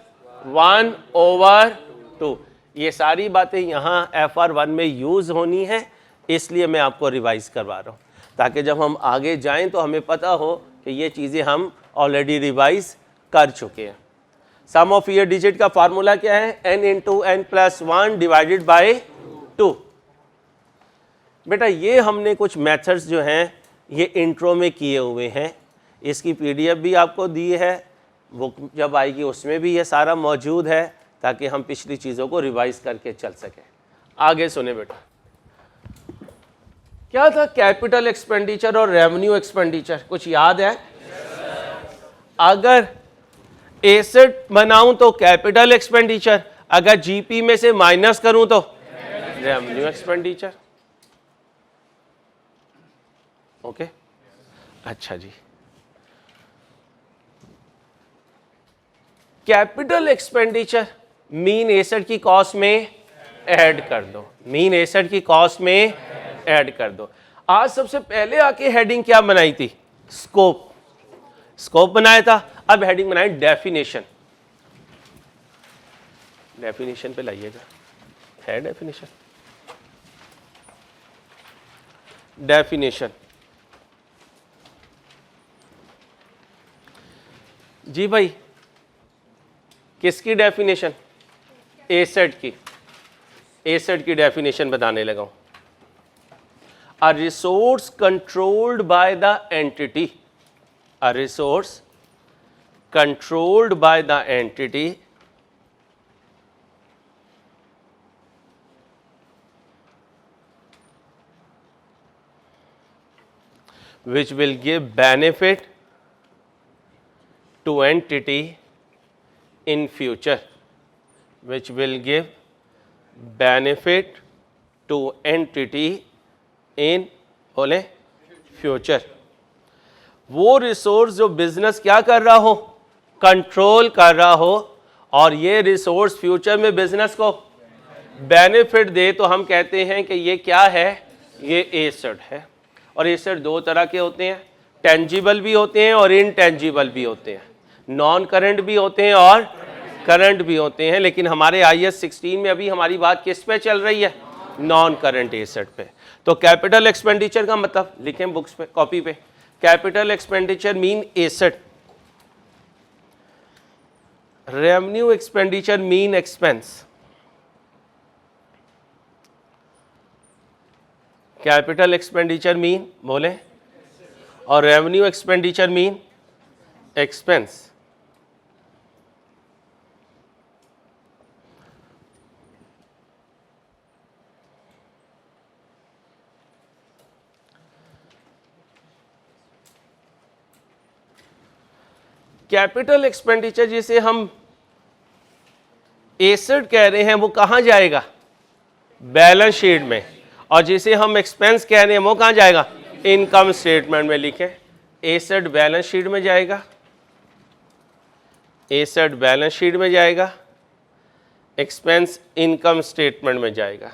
1/2, ये सारी बातें यहाँ FR1 में यूज़ होनी है, इसलिए मैं आपको रिवाइज करवा रहा हूँ ताकि जब हम आगे जाएं तो हमें पता हो कि ये चीज़ें हम ऑलरेडी रिवाइज कर चुके हैं। सम ऑफ ईयर डिजिट का फार्मूला क्या है, n into n plus 1 divided by 2। बेटा ये हमने कुछ मेथड्स जो हैं ये इंट्रो में किए हुए हैं, इसकी PDF भी आपको दी है, बुक जब आएगी उसमें भी ये सारा मौजूद है ताकि हम पिछली चीज़ों को रिवाइज करके चल सकें। आगे सुने बेटा, क्या था? कैपिटल एक्सपेंडिचर और रेवेन्यू एक्सपेंडिचर, कुछ याद है? अगर एसेट बनाऊं तो कैपिटल एक्सपेंडिचर, अगर जीपी में से माइनस करूं तो रेवेन्यू एक्सपेंडिचर। ओके, अच्छा जी। कैपिटल एक्सपेंडिचर मीन एसेट की कॉस्ट में ऐड कर दो, मीन एसेट की कॉस्ट में ऐड कर दो। आज सबसे पहले आके हेडिंग क्या बनाई थी? स्कोप, स्कोप बनाया था। अब हेडिंग बनाई डेफिनेशन। डेफिनेशन पे लाइएगा, है डेफिनेशन? डेफिनेशन जी भाई, किसकी डेफिनेशन? एसेट की। एसेट की डेफिनेशन बताने लगा हूं। A resource controlled by the entity, a resource controlled by the entity which will give benefit to entity in future, which will give benefit to entity इन बोले future. वो resource जो business क्या कर रहा हो? कंट्रोल कर रहा हो, और ये रिसोर्स फ्यूचर में बिजनेस को बेनिफिट दे, तो हम कहते हैं कि ये क्या है? ये एसेट है। और एसेट दो तरह के होते हैं, टेंजिबल भी होते हैं और इनटेंजिबल भी होते हैं, नॉन करंट भी होते हैं और करंट भी होते हैं। लेकिन हमारे IAS 16 में अभी हमारी बात किस पे चल रही है? नॉन करंट एसेट पे। तो कैपिटल एक्सपेंडिचर का मतलब लिखें बुक्स पे, कॉपी पे, capital expenditure mean asset, revenue expenditure mean expense. Capital expenditure mean बोले, और revenue expenditure mean expense. Capital expenditure जिसे हम एसेट कह रहे हैं वो कहाँ जाएगा? बैलेंस शीट में। और जिसे हम एक्सपेंस कह रहे हैं वो कहाँ जाएगा? इनकम स्टेटमेंट में। लिखें, एसेट बैलेंस शीट में जाएगा, एसेट बैलेंस शीट में जाएगा, एक्सपेंस इनकम स्टेटमेंट में जाएगा।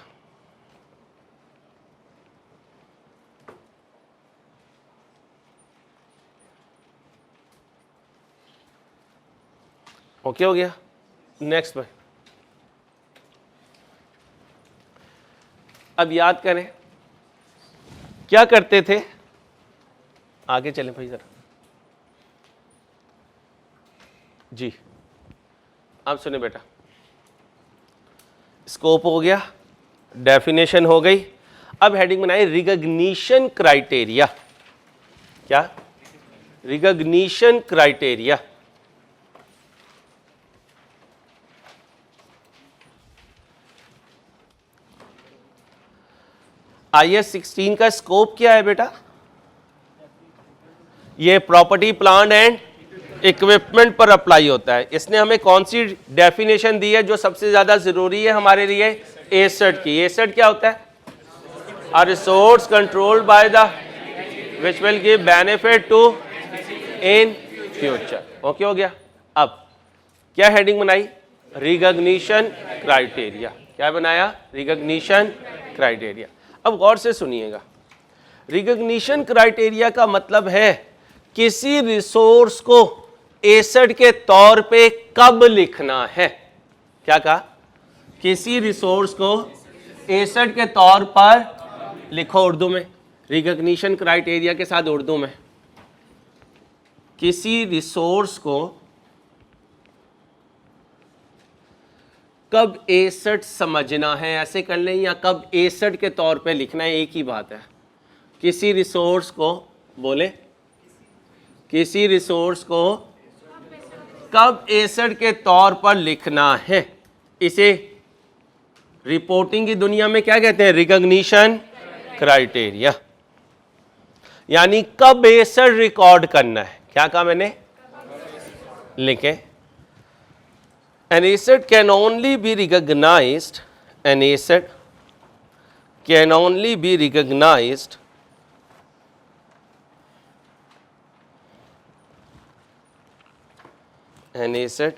ओके हो गया? नेक्स्ट भाई, अब याद करें क्या करते थे? आगे चलें भाई जरा जी। अब सुने बेटा, स्कोप हो गया, डेफिनेशन हो गई। अब हेडिंग बनाए रिकॉग्निशन क्राइटेरिया। क्या? Recognition criteria. IAS 16 का स्कोप क्या है बेटा? ये प्रॉपर्टी प्लांट एंड इक्विपमेंट पर अप्लाई होता है। इसने हमें कौन सी डेफिनेशन दी है जो सबसे ज्यादा जरूरी है हमारे लिए? एसेट की। एसेट क्या होता है? A resource controlled by the which will give benefit to in future. Okay हो गया? अब क्या हेडिंग बनाई? Recognition criteria. क्या बनाया? Recognition criteria. अब गौर से सुनिएगा, रिकॉग्निशन क्राइटेरिया का मतलब है किसी रिसोर्स को एसेट के तौर पे कब लिखना है। क्या कहा? किसी रिसोर्स को एसेट के तौर पर लिखो उर्दू में, रिकॉग्निशन क्राइटेरिया के साथ उर्दू में। किसी रिसोर्स को कब एसेट समझना है, ऐसे कर लें, या कब एसेट के तौर पे लिखना है, एक ही बात है। किसी रिसोर्स को बोले, किसी रिसोर्स को कब एसेट के तौर पर लिखना है, इसे रिपोर्टिंग की दुनिया में क्या कहते हैं? रिकॉग्निशन क्राइटेरिया, यानी कब एसेट रिकॉर्ड करना है। क्या कहा मैंने, लिखे, an asset can only be recognised, an asset can only be recognised an asset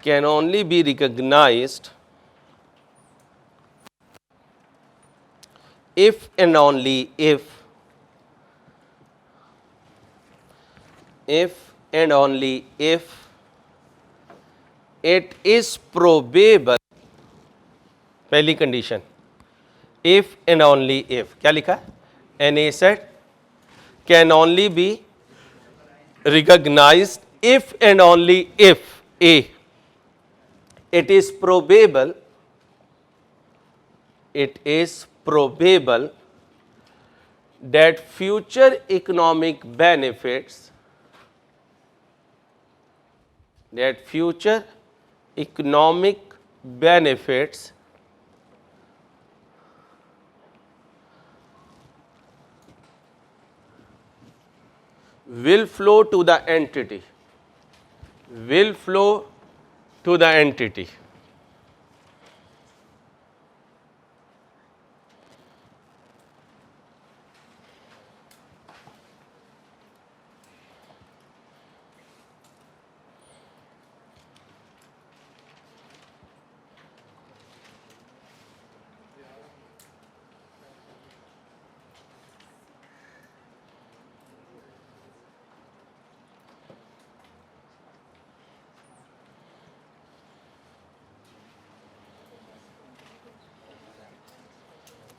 can only be recognized if and only if and only if it is probable, पहली condition, if and only if, क्या लिखा है, an asset can only be recognized if and only if it is probable that future economic benefits will flow to the entity,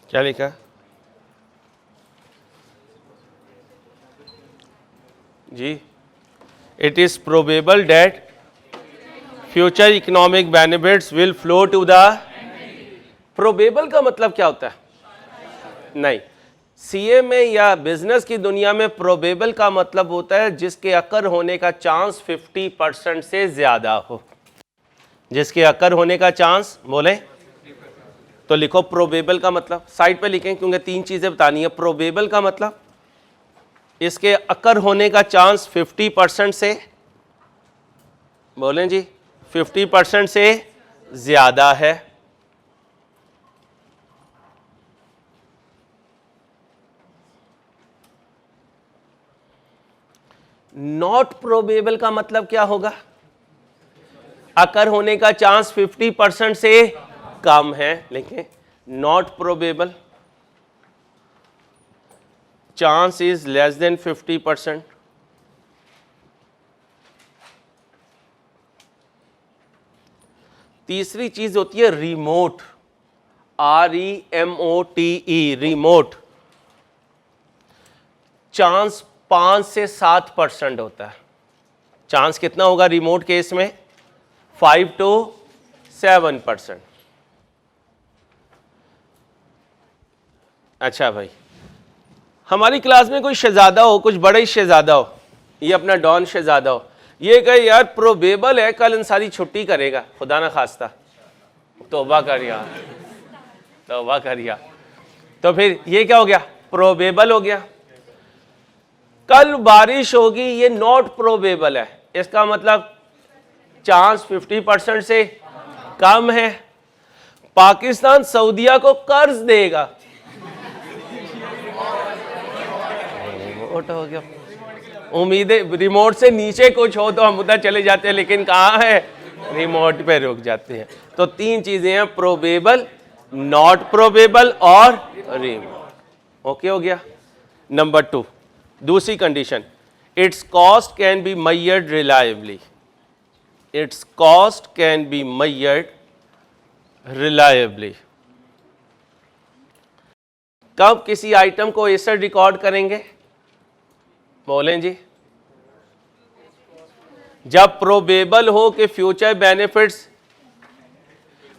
क्या लिखा, जी, it is probable that future economic benefits will flow to the, probable का मतलब क्या होता है, नहीं, CA में या बिजनेस की दुनिया में प्रोबेबल का मतलब होता है जिसके अकर होने का चांस 50% से ज्यादा हो, जिसके अकर होने का चांस, बोले तो लिखो प्रोबेबल का मतलब, साइड पे लिखें क्योंकि 3 चीजें बतानी है। प्रोबेबल का मतलब इसके अकर होने का चांस 50% से, बोलें जी, 50% से ज्यादा है। नॉट प्रोबेबल का मतलब क्या होगा, अकर होने का चांस 50% से कम है, लेकिन not probable, chance is less than 50%। तीसरी चीज होती है रिमोट, REMOTE, रिमोट, चांस 5 से 7% होता है। चांस कितना होगा रिमोट केस में, 5 to 7%। अच्छा भाई, हमारी क्लास में कोई शहजादा हो, कुछ बड़ा ही शहजादा हो, ये अपना डॉन शहजादा हो, ये कहे यार प्रोबेबल है कल इंसारी छुट्टी करेगा, खुदा ना खास्ता, तौबा कर यार, तौबा कर यार, तो फिर ये क्या हो गया, प्रोबेबल हो गया। कल बारिश होगी, ये नॉट प्रोबेबल है, इसका मतलब चांस 50% से कम है। पाकिस्तान सऊदिया को कर्ज देगा, हो गया, उम्मीदें रिमोट से नीचे कुछ हो तो हम उधर चले जाते हैं, लेकिन कहाँ है, रिमोट पे रुक जाते हैं। तो 3 चीजें हैं, प्रोबेबल, नॉट प्रोबेबल और रिमोट। ओके हो गया। नंबर 2, दूसरी condition, it's cost can be measured reliably, it's cost can be measured reliably. कब किसी आइटम को एसेट रिकॉर्ड करेंगे, बोलें जी, जब प्रोबेबल हो कि फ्यूचर बेनिफिट्स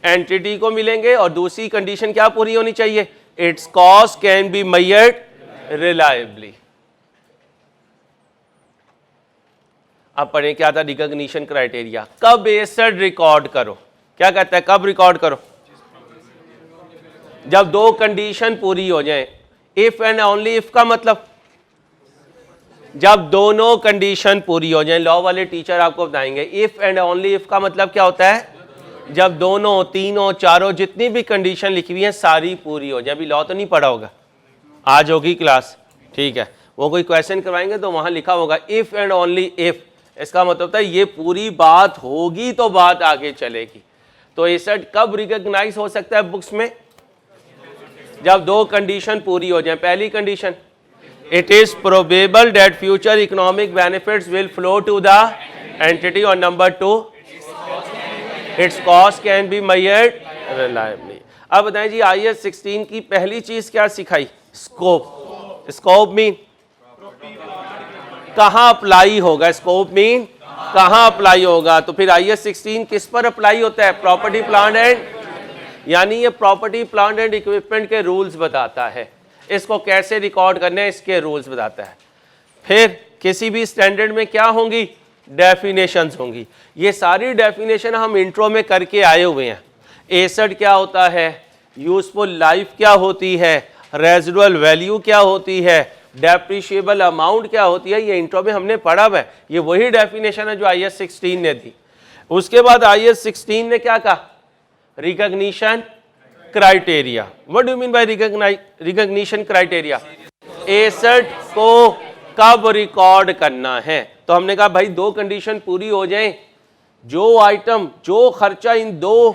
एंटिटी को मिलेंगे, और दूसरी कंडीशन क्या पूरी होनी चाहिए, it's cost can be measured reliably. अब पढ़ें क्या था रिकॉग्निशन क्राइटेरिया, कब एसेट रिकॉर्ड करो, क्या कहता है, कब रिकॉर्ड करो, जब 2 कंडीशन पूरी हो जाएं, इफ एंड ओनली इफ का मतलब जब दोनों कंडीशन पूरी हो जाए। लॉ वाले टीचर आपको बताएंगे इफ एंड ओनली इफ का मतलब क्या होता है, जब दोनों, तीनों, चारों जितनी भी कंडीशन लिखी हुई है सारी पूरी हो जाए। अभी लॉ तो नहीं पढ़ा होगा, आज होगी क्लास, ठीक है, वो कोई क्वेश्चन करवाएंगे तो वहां लिखा होगा इफ एंड ओनली इफ, इसका मतलब होता है ये पूरी बात होगी तो बात आगे चलेगी। तो एसेट कब रिकॉग्नाइज हो सकता है बुक्स में, जब दो कंडीशन पूरी हो जाए। पहली condition, it is probable that future economic benefits will flow to the entity, और number 2 its cost can be measured reliably. अब बताएं जी IAS 16 की पहली चीज क्या सिखाई, स्कोप। स्कोप मीन कहां अप्लाई होगा, स्कोप मीन कहां अप्लाई होगा। तो फिर IAS 16 किस पर अप्लाई होता है, प्रॉपर्टी प्लांट एंड, यानी ये प्रॉपर्टी प्लांट एंड इक्विपमेंट के रूल्स बताता है, इसको कैसे रिकॉर्ड करने हैं इसके रूल्स बताता है। फिर किसी भी स्टैंडर्ड में क्या होंगी, डेफिनेशंस होंगी। ये सारी डेफिनेशन हम इंट्रो में करके आए हुए हैं। एसेट क्या होता है, यूजफुल लाइफ क्या होती है, रेजिडुअल वैल्यू क्या होती है, डेप्रिशिएबल अमाउंट क्या होती है, ये इंट्रो में हमने पढ़ा हुआ है। ये वही डेफिनेशन है जो IAS 16 ने दी। उसके बाद IAS 16 ने क्या कहा, recognition criteria. What do mean by recognition criteria, asset को कब रिकॉर्ड करना है। तो हमने कहा भाई दो कंडीशन पूरी हो जाए, जो आइटम, जो खर्चा इन दो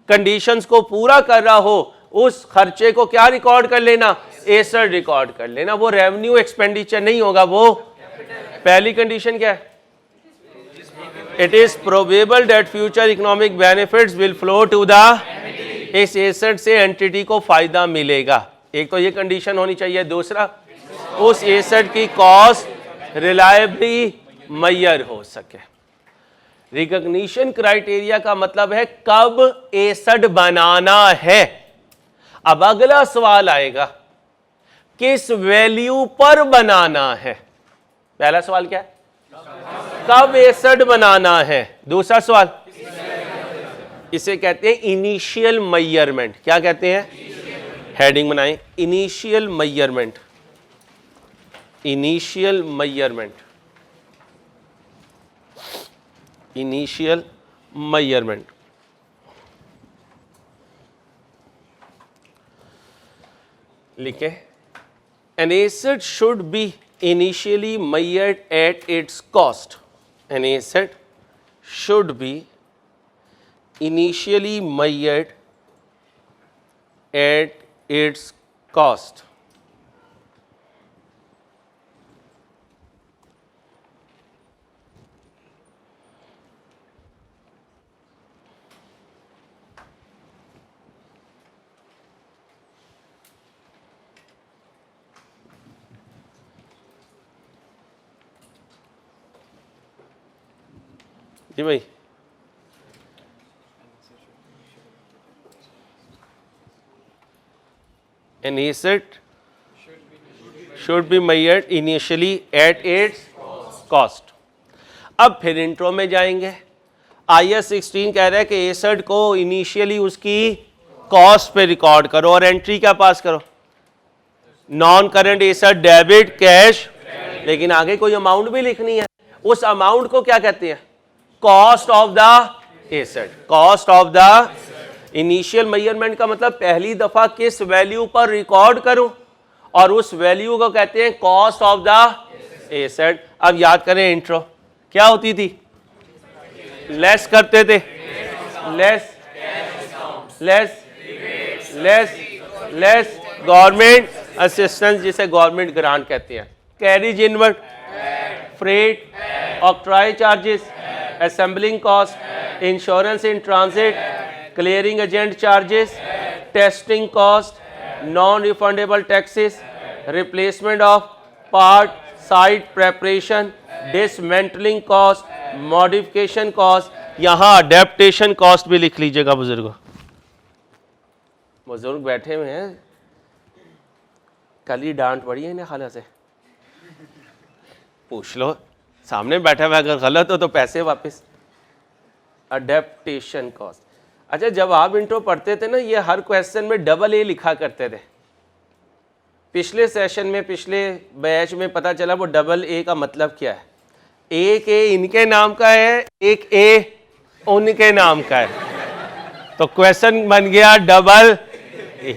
कंडीशंस को पूरा कर रहा हो उस खर्चे को क्या रिकॉर्ड कर लेना, एसेट रिकॉर्ड कर लेना। वो रेवेन्यू एक्सपेंडिचर नहीं होगा। वो पहली कंडीशन क्या है, it is probable that future economic benefits will flow to the, इस एसेट से एंटिटी को फायदा मिलेगा। एक तो ये कंडीशन होनी चाहिए। दूसरा, उस एसेट की कॉस्ट रिलायबली मेजर हो सके। रिकॉग्निशन क्राइटेरिया का मतलब है कब एसेट बनाना है। अब अगला सवाल आएगा, किस वैल्यू पर बनाना है। पहला सवाल क्या है, कब एसेट बनाना है। दूसरा सवाल, इसे कहते हैं इनिशियल मेजरमेंट। क्या कहते हैं, हेडिंग बनाएं, initial measurement. Initial measurement, initial measurement. लिखे, an asset should be initially measured at its cost. An asset should be initially measured at its cost. जी भाई, an asset should be measured initially at its cost. अब फिर intro में जाएंगे। IAS 16 कह रहा है कि एसेट को इनिशियली उसकी कॉस्ट पे रिकॉर्ड करो और एंट्री क्या पास करो, non current asset debit cash, लेकिन आगे कोई अमाउंट भी लिखनी है। उस अमाउंट को क्या कहते हैं, cost of the asset. Cost of the, initial measurement का मतलब पहली दफा किस वैल्यू पर रिकॉर्ड करूं, और उस वैल्यू को कहते हैं कॉस्ट ऑफ द एसेट। अब याद करें इंट्रो क्या होती थी, लेस करते थे, less less less less government assistance, जिसे गवर्नमेंट ग्रांट कहते हैं, carriage inward, freight, octroi charges, assembling cost, insurance in transit, clearing agent charges, testing cost, non-refundable taxes, replacement of part, site preparation, dismantling cost, modification cost। यहाँ adaptation cost भी लिख लीजिएगा बुजुर्गों। बुजुर्ग बैठे हुए हैं, कल ही डांट पड़ी है इन्हें खाला से, पूछ लो सामने बैठा हुआ, अगर गलत हो तो पैसे वापस। Adaptation cost. अच्छा, जब आप इंट्रो पढ़ते थे ना, ये हर क्वेश्चन में AA लिखा करते थे। पिछले सेशन में, पिछले बैच में पता चला वो डबल ए का मतलब क्या है। एक ए इनके नाम का है, एक ए उनके नाम का है, तो क्वेश्चन बन गया डबल ए।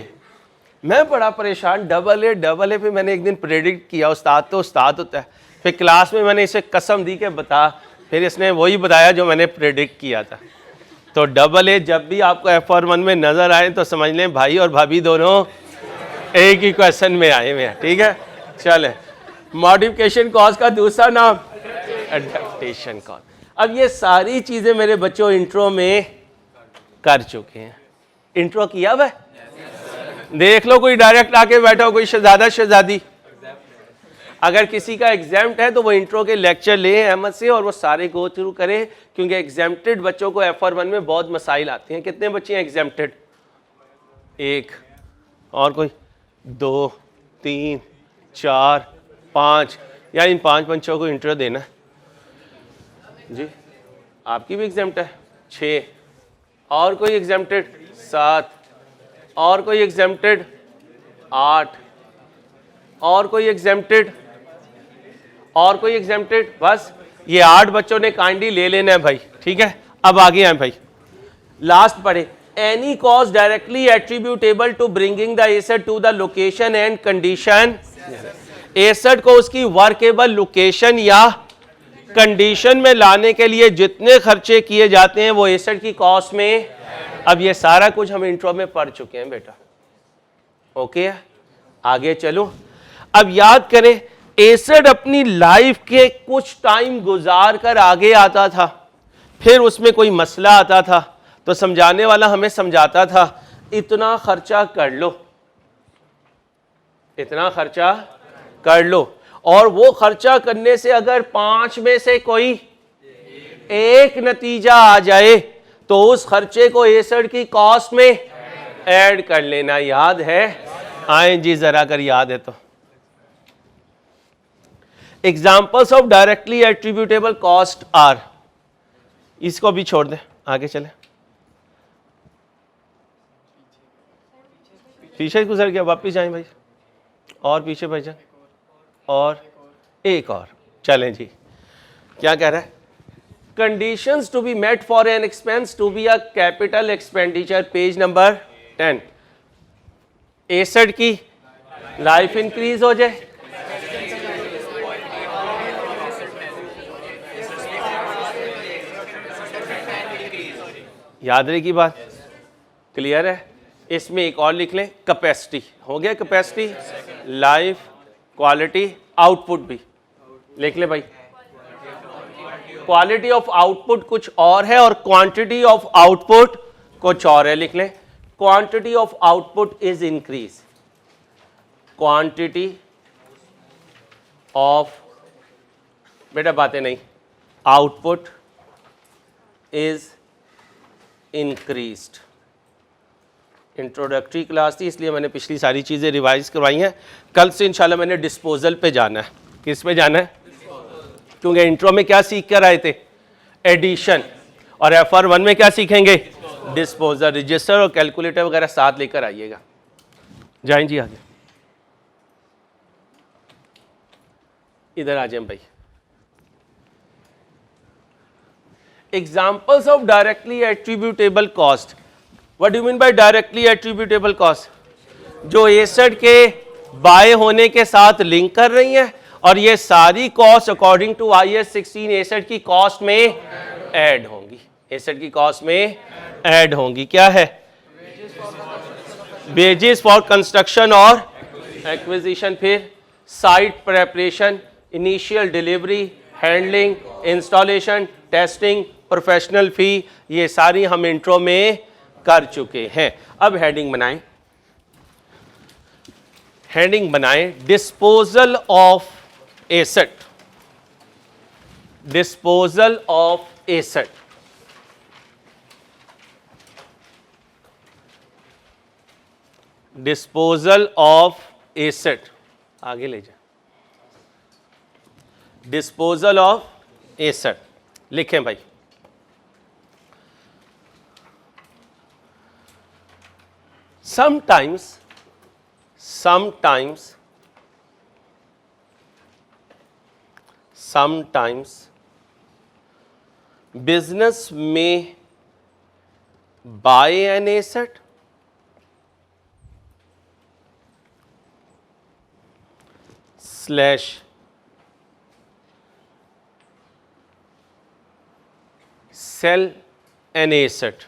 मैं बड़ा परेशान, डबल ए पे मैंने एक दिन प्रेडिक्ट किया, उस्ताद तो उस्ताद होता है, फिर क्लास में मैंने इसे कसम दी के बता, फिर इसने वही बताया जो मैंने प्रेडिक्ट किया था। तो डबल ए जब भी आपको FR1 में नजर आए तो समझ लें भाई और भाभी दोनों एक ही क्वेश्चन में आए हुए हैं, ठीक है। चले, मॉडिफिकेशन कॉज का दूसरा नाम एडेप्टेशन कॉज। अब ये सारी चीजें मेरे बच्चों इंट्रो में कर चुके हैं। इंट्रो किया हुआ है? देख लो, कोई डायरेक्ट आके बैठा हो, कोई शहजादा शहजादी, अगर किसी का एग्जाम्प्ट है तो वो इंट्रो के लेक्चर ले अहमद से और वो सारे गो थ्रू करे, क्योंकि एग्जाम्प्टेड बच्चों को FR1 में बहुत मसाइल आते हैं। कितने बच्चे हैं एग्जाम्प्टेड? एक, और कोई 2 3 4 5, या इन 5 बच्चों को इंट्रो देना है जी। आपकी भी एग्जाम्प्ट है 6, और कोई एग्जाम्प्टेड 7, और कोई एग्जाम्प्टेड 8, और कोई एग्जाम्प्टेड, और कोई एग्जाम्प्टेड, बस ये 8 बच्चों ने काइंडली ले लेना है भाई, ठीक है। अब आगे आए भाई, लास्ट पढ़े, any cost directly attributable to bringing the asset to the location and condition, asset को उसकी वर्केबल लोकेशन या कंडीशन में लाने के लिए जितने खर्चे किए जाते हैं वो एसेट की कॉस्ट में। अब ये सारा कुछ हम इंट्रो में पढ़ चुके हैं बेटा, ओके। आगे चलो, अब याद करें, एसेट अपनी लाइफ के कुछ टाइम गुजार कर आगे आता था, फिर उसमें कोई मसला आता था तो समझाने वाला हमें समझाता था इतना खर्चा कर लो, इतना खर्चा कर लो, और वो खर्चा करने से अगर 5 में से कोई एक नतीजा आ जाए तो उस खर्चे को एसेट की कॉस्ट में ऐड कर लेना। याद है? आए जी जरा, अगर याद है तो। Examples of directly attributable cost are, इसको भी छोड़ दें, आगे चले। पीछे गुजर गया, वापिस जाएं भाई, और पीछे भाई जान, और एक और, चलें जी। क्या कह रहा है? Conditions to be met for an expense to be a capital expenditure, page number 10। Asset की लाइफ इंक्रीज हो जाए, याद रही की बात, क्लियर है? इसमें एक और लिख लें, कैपेसिटी हो गया, कैपेसिटी, लाइफ, क्वालिटी, आउटपुट भी लिख ले भाई। क्वालिटी ऑफ आउटपुट कुछ और है और क्वांटिटी ऑफ आउटपुट कुछ और है, लिख लें। Quantity of output is increase, quantity of, बेटा बातें नहीं, output is increased. Introductory class थी इसलिए मैंने पिछली सारी चीज़ें रिवाइज करवाई हैं। कल से इंशाल्लाह मैंने डिस्पोजल पे जाना है। किस पे जाना है? क्योंकि इंट्रो में क्या सीख कर आए थे? एडिशन, और FR1 में क्या सीखेंगे? डिस्पोजल। रजिस्टर और कैलकुलेटर वगैरह साथ लेकर आइएगा। जाएं जी आगे, इधर आ जाएं भाई। Examples of directly attributable cost. What do you mean by directly attributable cost? जो एसेट के बाय होने के साथ लिंक कर रही हैं और ये सारी cost according to IAS 16 asset की कॉस्ट में ऐड होंगी, एसेट की कॉस्ट में ऐड होंगी। क्या है? वेजेस फॉर कंस्ट्रक्शन और एक्विजिशन, फिर site preparation, initial delivery, handling, installation, testing, professional fee, ये सारी हम इंट्रो में कर चुके हैं। अब हेडिंग बनाएं, हेडिंग बनाएं, disposal of asset, disposal of asset. Disposal of asset, आगे ले जाए। डिस्पोजल ऑफ एसेट लिखें भाई। sometimes sometimes business may buy an asset slash sell an asset।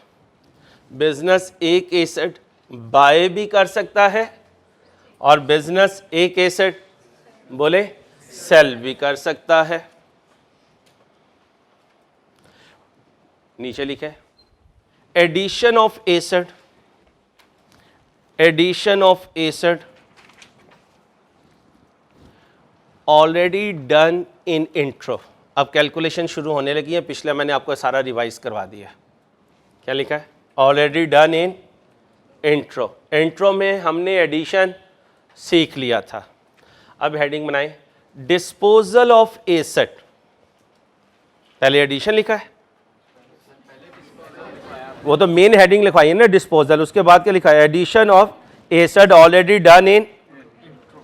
Business एक एसेट बाय भी कर सकता है और बिजनेस एक एसेट बोले सेल भी कर सकता है। नीचे लिखे addition of asset, addition of asset already done in intro. अब कैलकुलेशन शुरू होने लगी है, पिछले मैंने आपको सारा रिवाइज करवा दिया। क्या लिखा है? Already done in intro. Intro में हमने एडिशन सीख लिया था। अब हेडिंग बनाएं, डिस्पोजल ऑफ एसेट। पहले एडिशन लिखा है, वो तो मेन हेडिंग लिखवाई है ना डिस्पोजल, उसके बाद क्या लिखा है? Addition of asset already done in.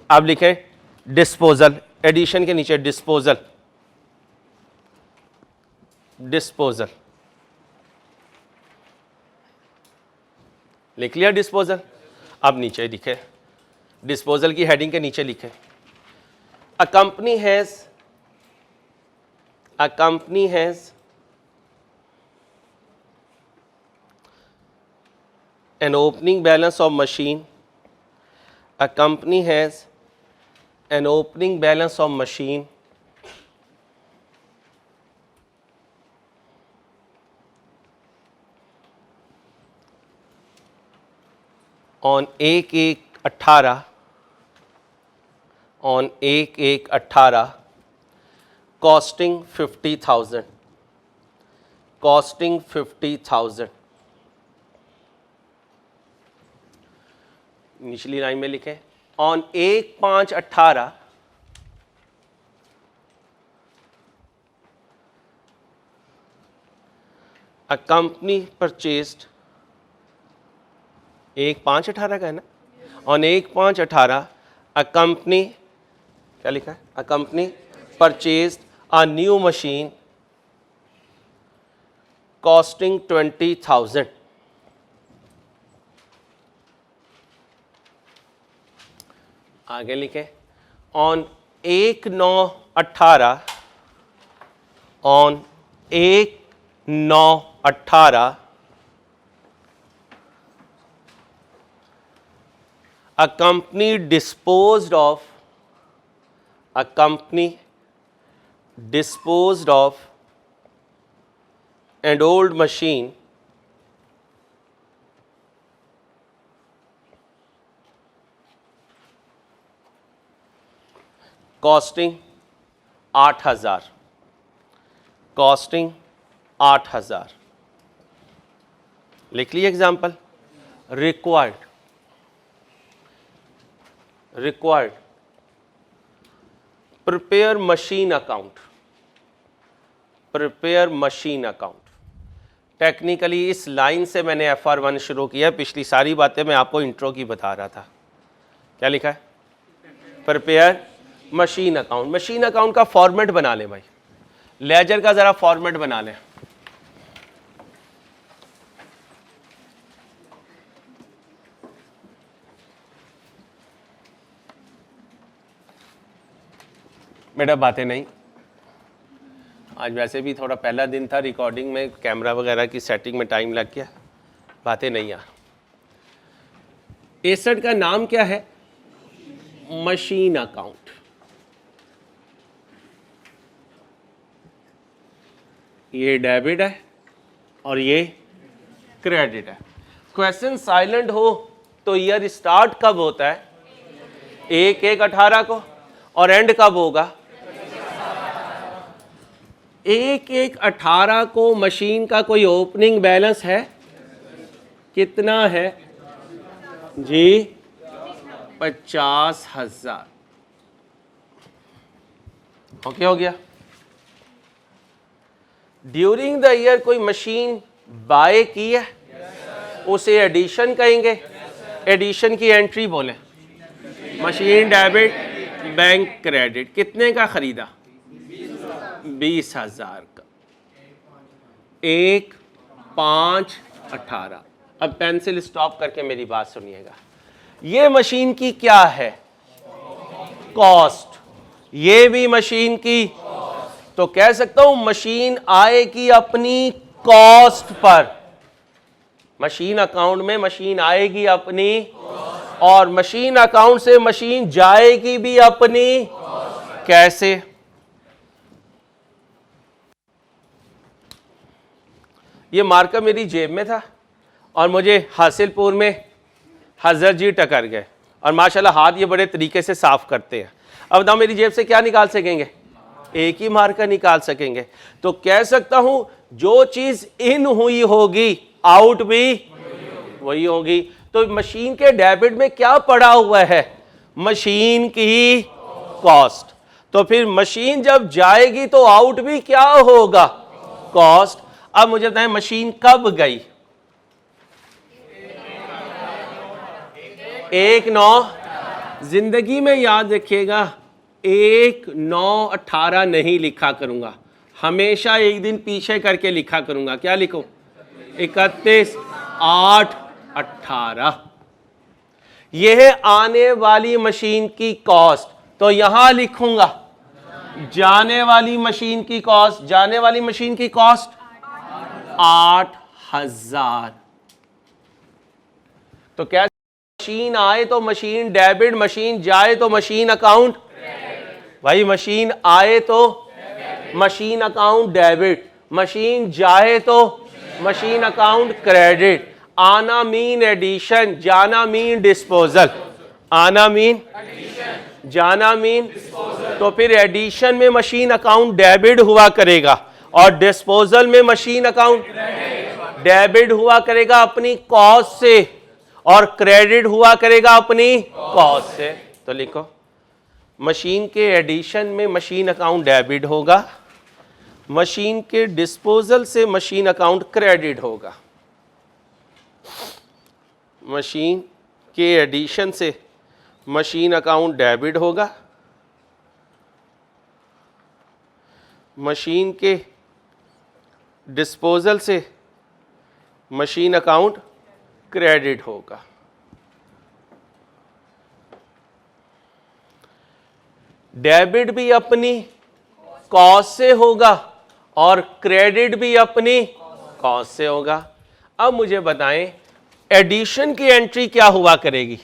अब लिखे डिस्पोजल, एडिशन के नीचे डिस्पोजल, डिस्पोजल लिख लिया डिस्पोजल। अब नीचे लिखे डिस्पोजल की हेडिंग के नीचे लिखे a company has an opening balance of machine, a company has an opening balance of machine on 1/1/18 on 1/1/18 costing 50,000, costing 50,000। निचली लाइन में लिखें ऑन 1/5/18 a company purchased, 1/5/18 का है ना, ऑन 1/5/18 a company, क्या लिखा है? a company purchased a new machine costing 20,000। आगे लिखे on 1/9/18 on 1/9/18 a company disposed of an old machine costing 8,000, costing 8,000। लिख ली example. Required prepare machine account, prepare machine account. Technically इस लाइन से मैंने FR1 शुरू किया, पिछली सारी बातें मैं आपको इंट्रो की बता रहा था। क्या लिखा है? Prepare machine account. Machine account का फॉर्मेट बना लें भाई, लेजर का जरा फॉर्मेट बना लें। बेटा बातें नहीं, आज वैसे भी थोड़ा पहला दिन था, रिकॉर्डिंग में कैमरा वगैरह की सेटिंग में टाइम लग गया, बातें नहीं यार। एसेट का नाम क्या है? Machine account. ये डेबिट है और ये क्रेडिट है। क्वेश्चन साइलेंट हो तो ईयर स्टार्ट कब होता है? 1/1/18 को, और एंड कब होगा? 1/1/18 को मशीन का कोई ओपनिंग बैलेंस है? कितना है जी? 50,000। ओके हो गया। ड्यूरिंग द ईयर कोई मशीन बाय की है, उसे एडिशन कहेंगे। एडिशन की एंट्री बोलें, मशीन डेबिट बैंक क्रेडिट। कितने का खरीदा? 20,000 का, 1, 5, 18। अब पेंसिल स्टॉप करके मेरी बात सुनिएगा। ये मशीन की क्या है? कॉस्ट। ये भी मशीन की, तो कह सकता हूं मशीन आएगी अपनी कॉस्ट पर। मशीन अकाउंट में मशीन आएगी अपनी, और मशीन अकाउंट से मशीन जाएगी भी अपनी। कैसे? ये मार्कर मेरी जेब में था और मुझे हासिलपुर में हजरत जी टकर गए, और माशाल्लाह हाथ ये बड़े तरीके से साफ करते हैं। अब बताओ मेरी जेब से क्या निकाल सकेंगे? एक ही मार्कर निकाल सकेंगे। तो कह सकता हूं जो चीज इन हुई होगी आउट भी वही होगी। तो मशीन के डेबिट में क्या पड़ा हुआ है? मशीन की कॉस्ट। तो फिर मशीन जब जाएगी तो आउट भी क्या होगा? कॉस्ट। अब मुझे बताएं मशीन कब गई? 1/9। जिंदगी में याद रखिएगा 1/9/18 नहीं लिखा करूंगा, हमेशा एक दिन पीछे करके लिखा करूंगा। क्या लिखो? 31/8/18। यह है आने वाली मशीन की कॉस्ट। तो यहां लिखूंगा जाने वाली मशीन की कॉस्ट। जाने वाली मशीन की कॉस्ट 8,000। तो क्या मशीन आए तो मशीन डेबिट, मशीन जाए तो मशीन अकाउंट। भाई मशीन आए तो मशीन अकाउंट डेबिट, मशीन जाए तो मशीन अकाउंट क्रेडिट। आना मीन एडिशन, जाना मीन डिस्पोजल। आना मीन, जाना मीन। तो फिर एडिशन में मशीन अकाउंट डेबिट हुआ करेगा और डिस्पोजल में मशीन अकाउंट डेबिट हुआ करेगा अपनी कॉस्ट से, और क्रेडिट हुआ करेगा अपनी कॉस्ट से। तो लिखो मशीन के एडिशन में मशीन अकाउंट डेबिट होगा, मशीन के डिस्पोजल से मशीन अकाउंट क्रेडिट होगा। मशीन के एडिशन से मशीन अकाउंट डेबिट होगा, मशीन के डिस्पोजल से मशीन अकाउंट क्रेडिट होगा। डेबिट भी अपनी कॉस्ट से होगा और क्रेडिट भी अपनी कॉस्ट से होगा। अब मुझे बताएं एडिशन की एंट्री क्या हुआ करेगी?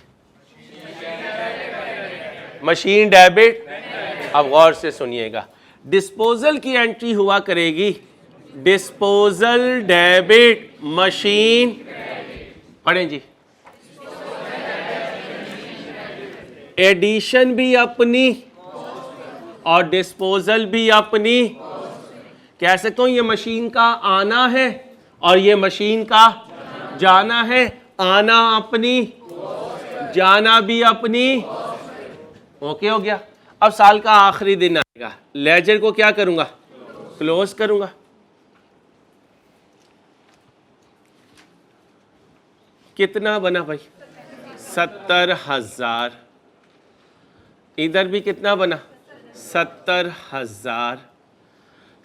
Machine debit. अब गौर से सुनिएगा, डिस्पोजल की एंट्री हुआ करेगी डिस्पोजल डेबिट मशीन। पढ़ें जी। एडिशन भी अपनी और डिस्पोजल भी अपनी। कह सकता हूं ये मशीन का आना है और ये मशीन का जाना है। आना अपनी, जाना भी अपनी। ओके हो गया। अब साल का आखिरी दिन आएगा, लेजर को क्या करूंगा? क्लोज करूंगा। कितना बना भाई? 70,000। इधर भी कितना बना? 70,000।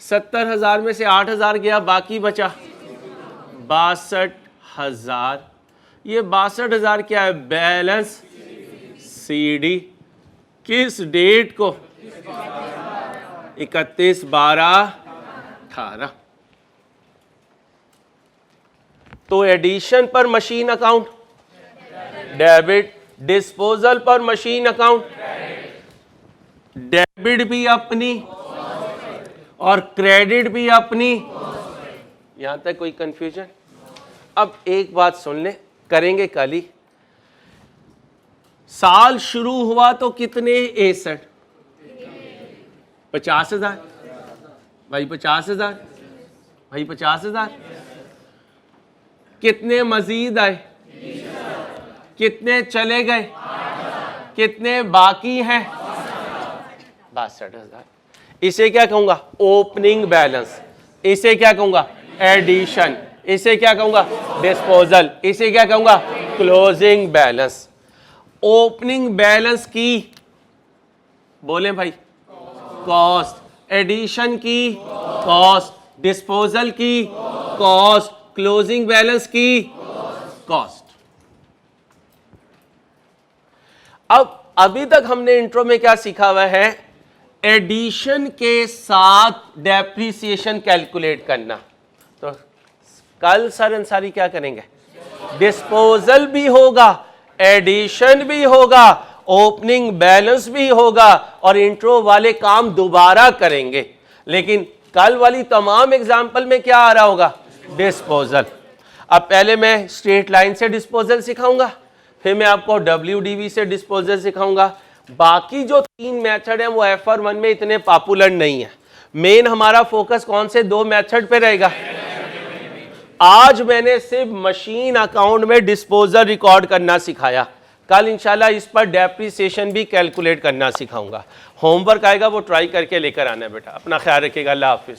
70,000 में से 8,000 गया, बाकी बचा 62,000। ये 62,000 क्या है? Balance CD. किस डेट को? 31/12/18। तो एडिशन पर मशीन अकाउंट डेबिट, डिस्पोजल पर मशीन अकाउंट डेबिट भी अपनी और क्रेडिट भी अपनी। यहां तक कोई कंफ्यूजन? अब एक बात सुन ले, करेंगे कल ही। साल शुरू हुआ तो कितने एसेट? 50,000 भाई, 50,000 भाई, 50,000। कितने मजीद आए? कितने चले गए? कितने बाकी हैं? 62,000। इसे क्या कहूंगा? Opening balance. इसे क्या कहूंगा? एडिशन। इसे क्या कहूंगा? डिस्पोजल। इसे क्या कहूंगा? Closing balance. ओपनिंग बैलेंस की बोले भाई कॉस्ट, एडिशन की कॉस्ट, डिस्पोजल की कॉस्ट, क्लोजिंग बैलेंस की कॉस्ट। अब अभी तक हमने इंट्रो में क्या सीखा हुआ है? एडिशन के साथ डेप्रिसिएशन कैलकुलेट करना। तो कल सर अंसारी क्या करेंगे? डिस्पोजल भी होगा, एडिशन भी होगा, ओपनिंग बैलेंस भी होगा और इंट्रो वाले काम दोबारा करेंगे। लेकिन कल वाली तमाम एग्जाम्पल में क्या आ रहा होगा? डिस्पोजल। अब पहले मैं स्ट्रेट लाइन से डिस्पोजल सिखाऊंगा, फिर मैं आपको WDV से डिस्पोजल सिखाऊंगा। बाकी जो 3 मेथड हैं वो FR1 में इतने पॉपुलर नहीं है। मेन हमारा फोकस कौन से 2 मेथड पे रहेगा? आज मैंने सिर्फ मशीन अकाउंट में डिस्पोजल रिकॉर्ड करना सिखाया, कल इंशाल्लाह इस पर डेप्रिसिएशन भी कैलकुलेट करना सिखाऊंगा। होमवर्क आएगा वो ट्राई करके लेकर आना बेटा। अपना ख्याल रखिएगा। अल्लाह हाफिज।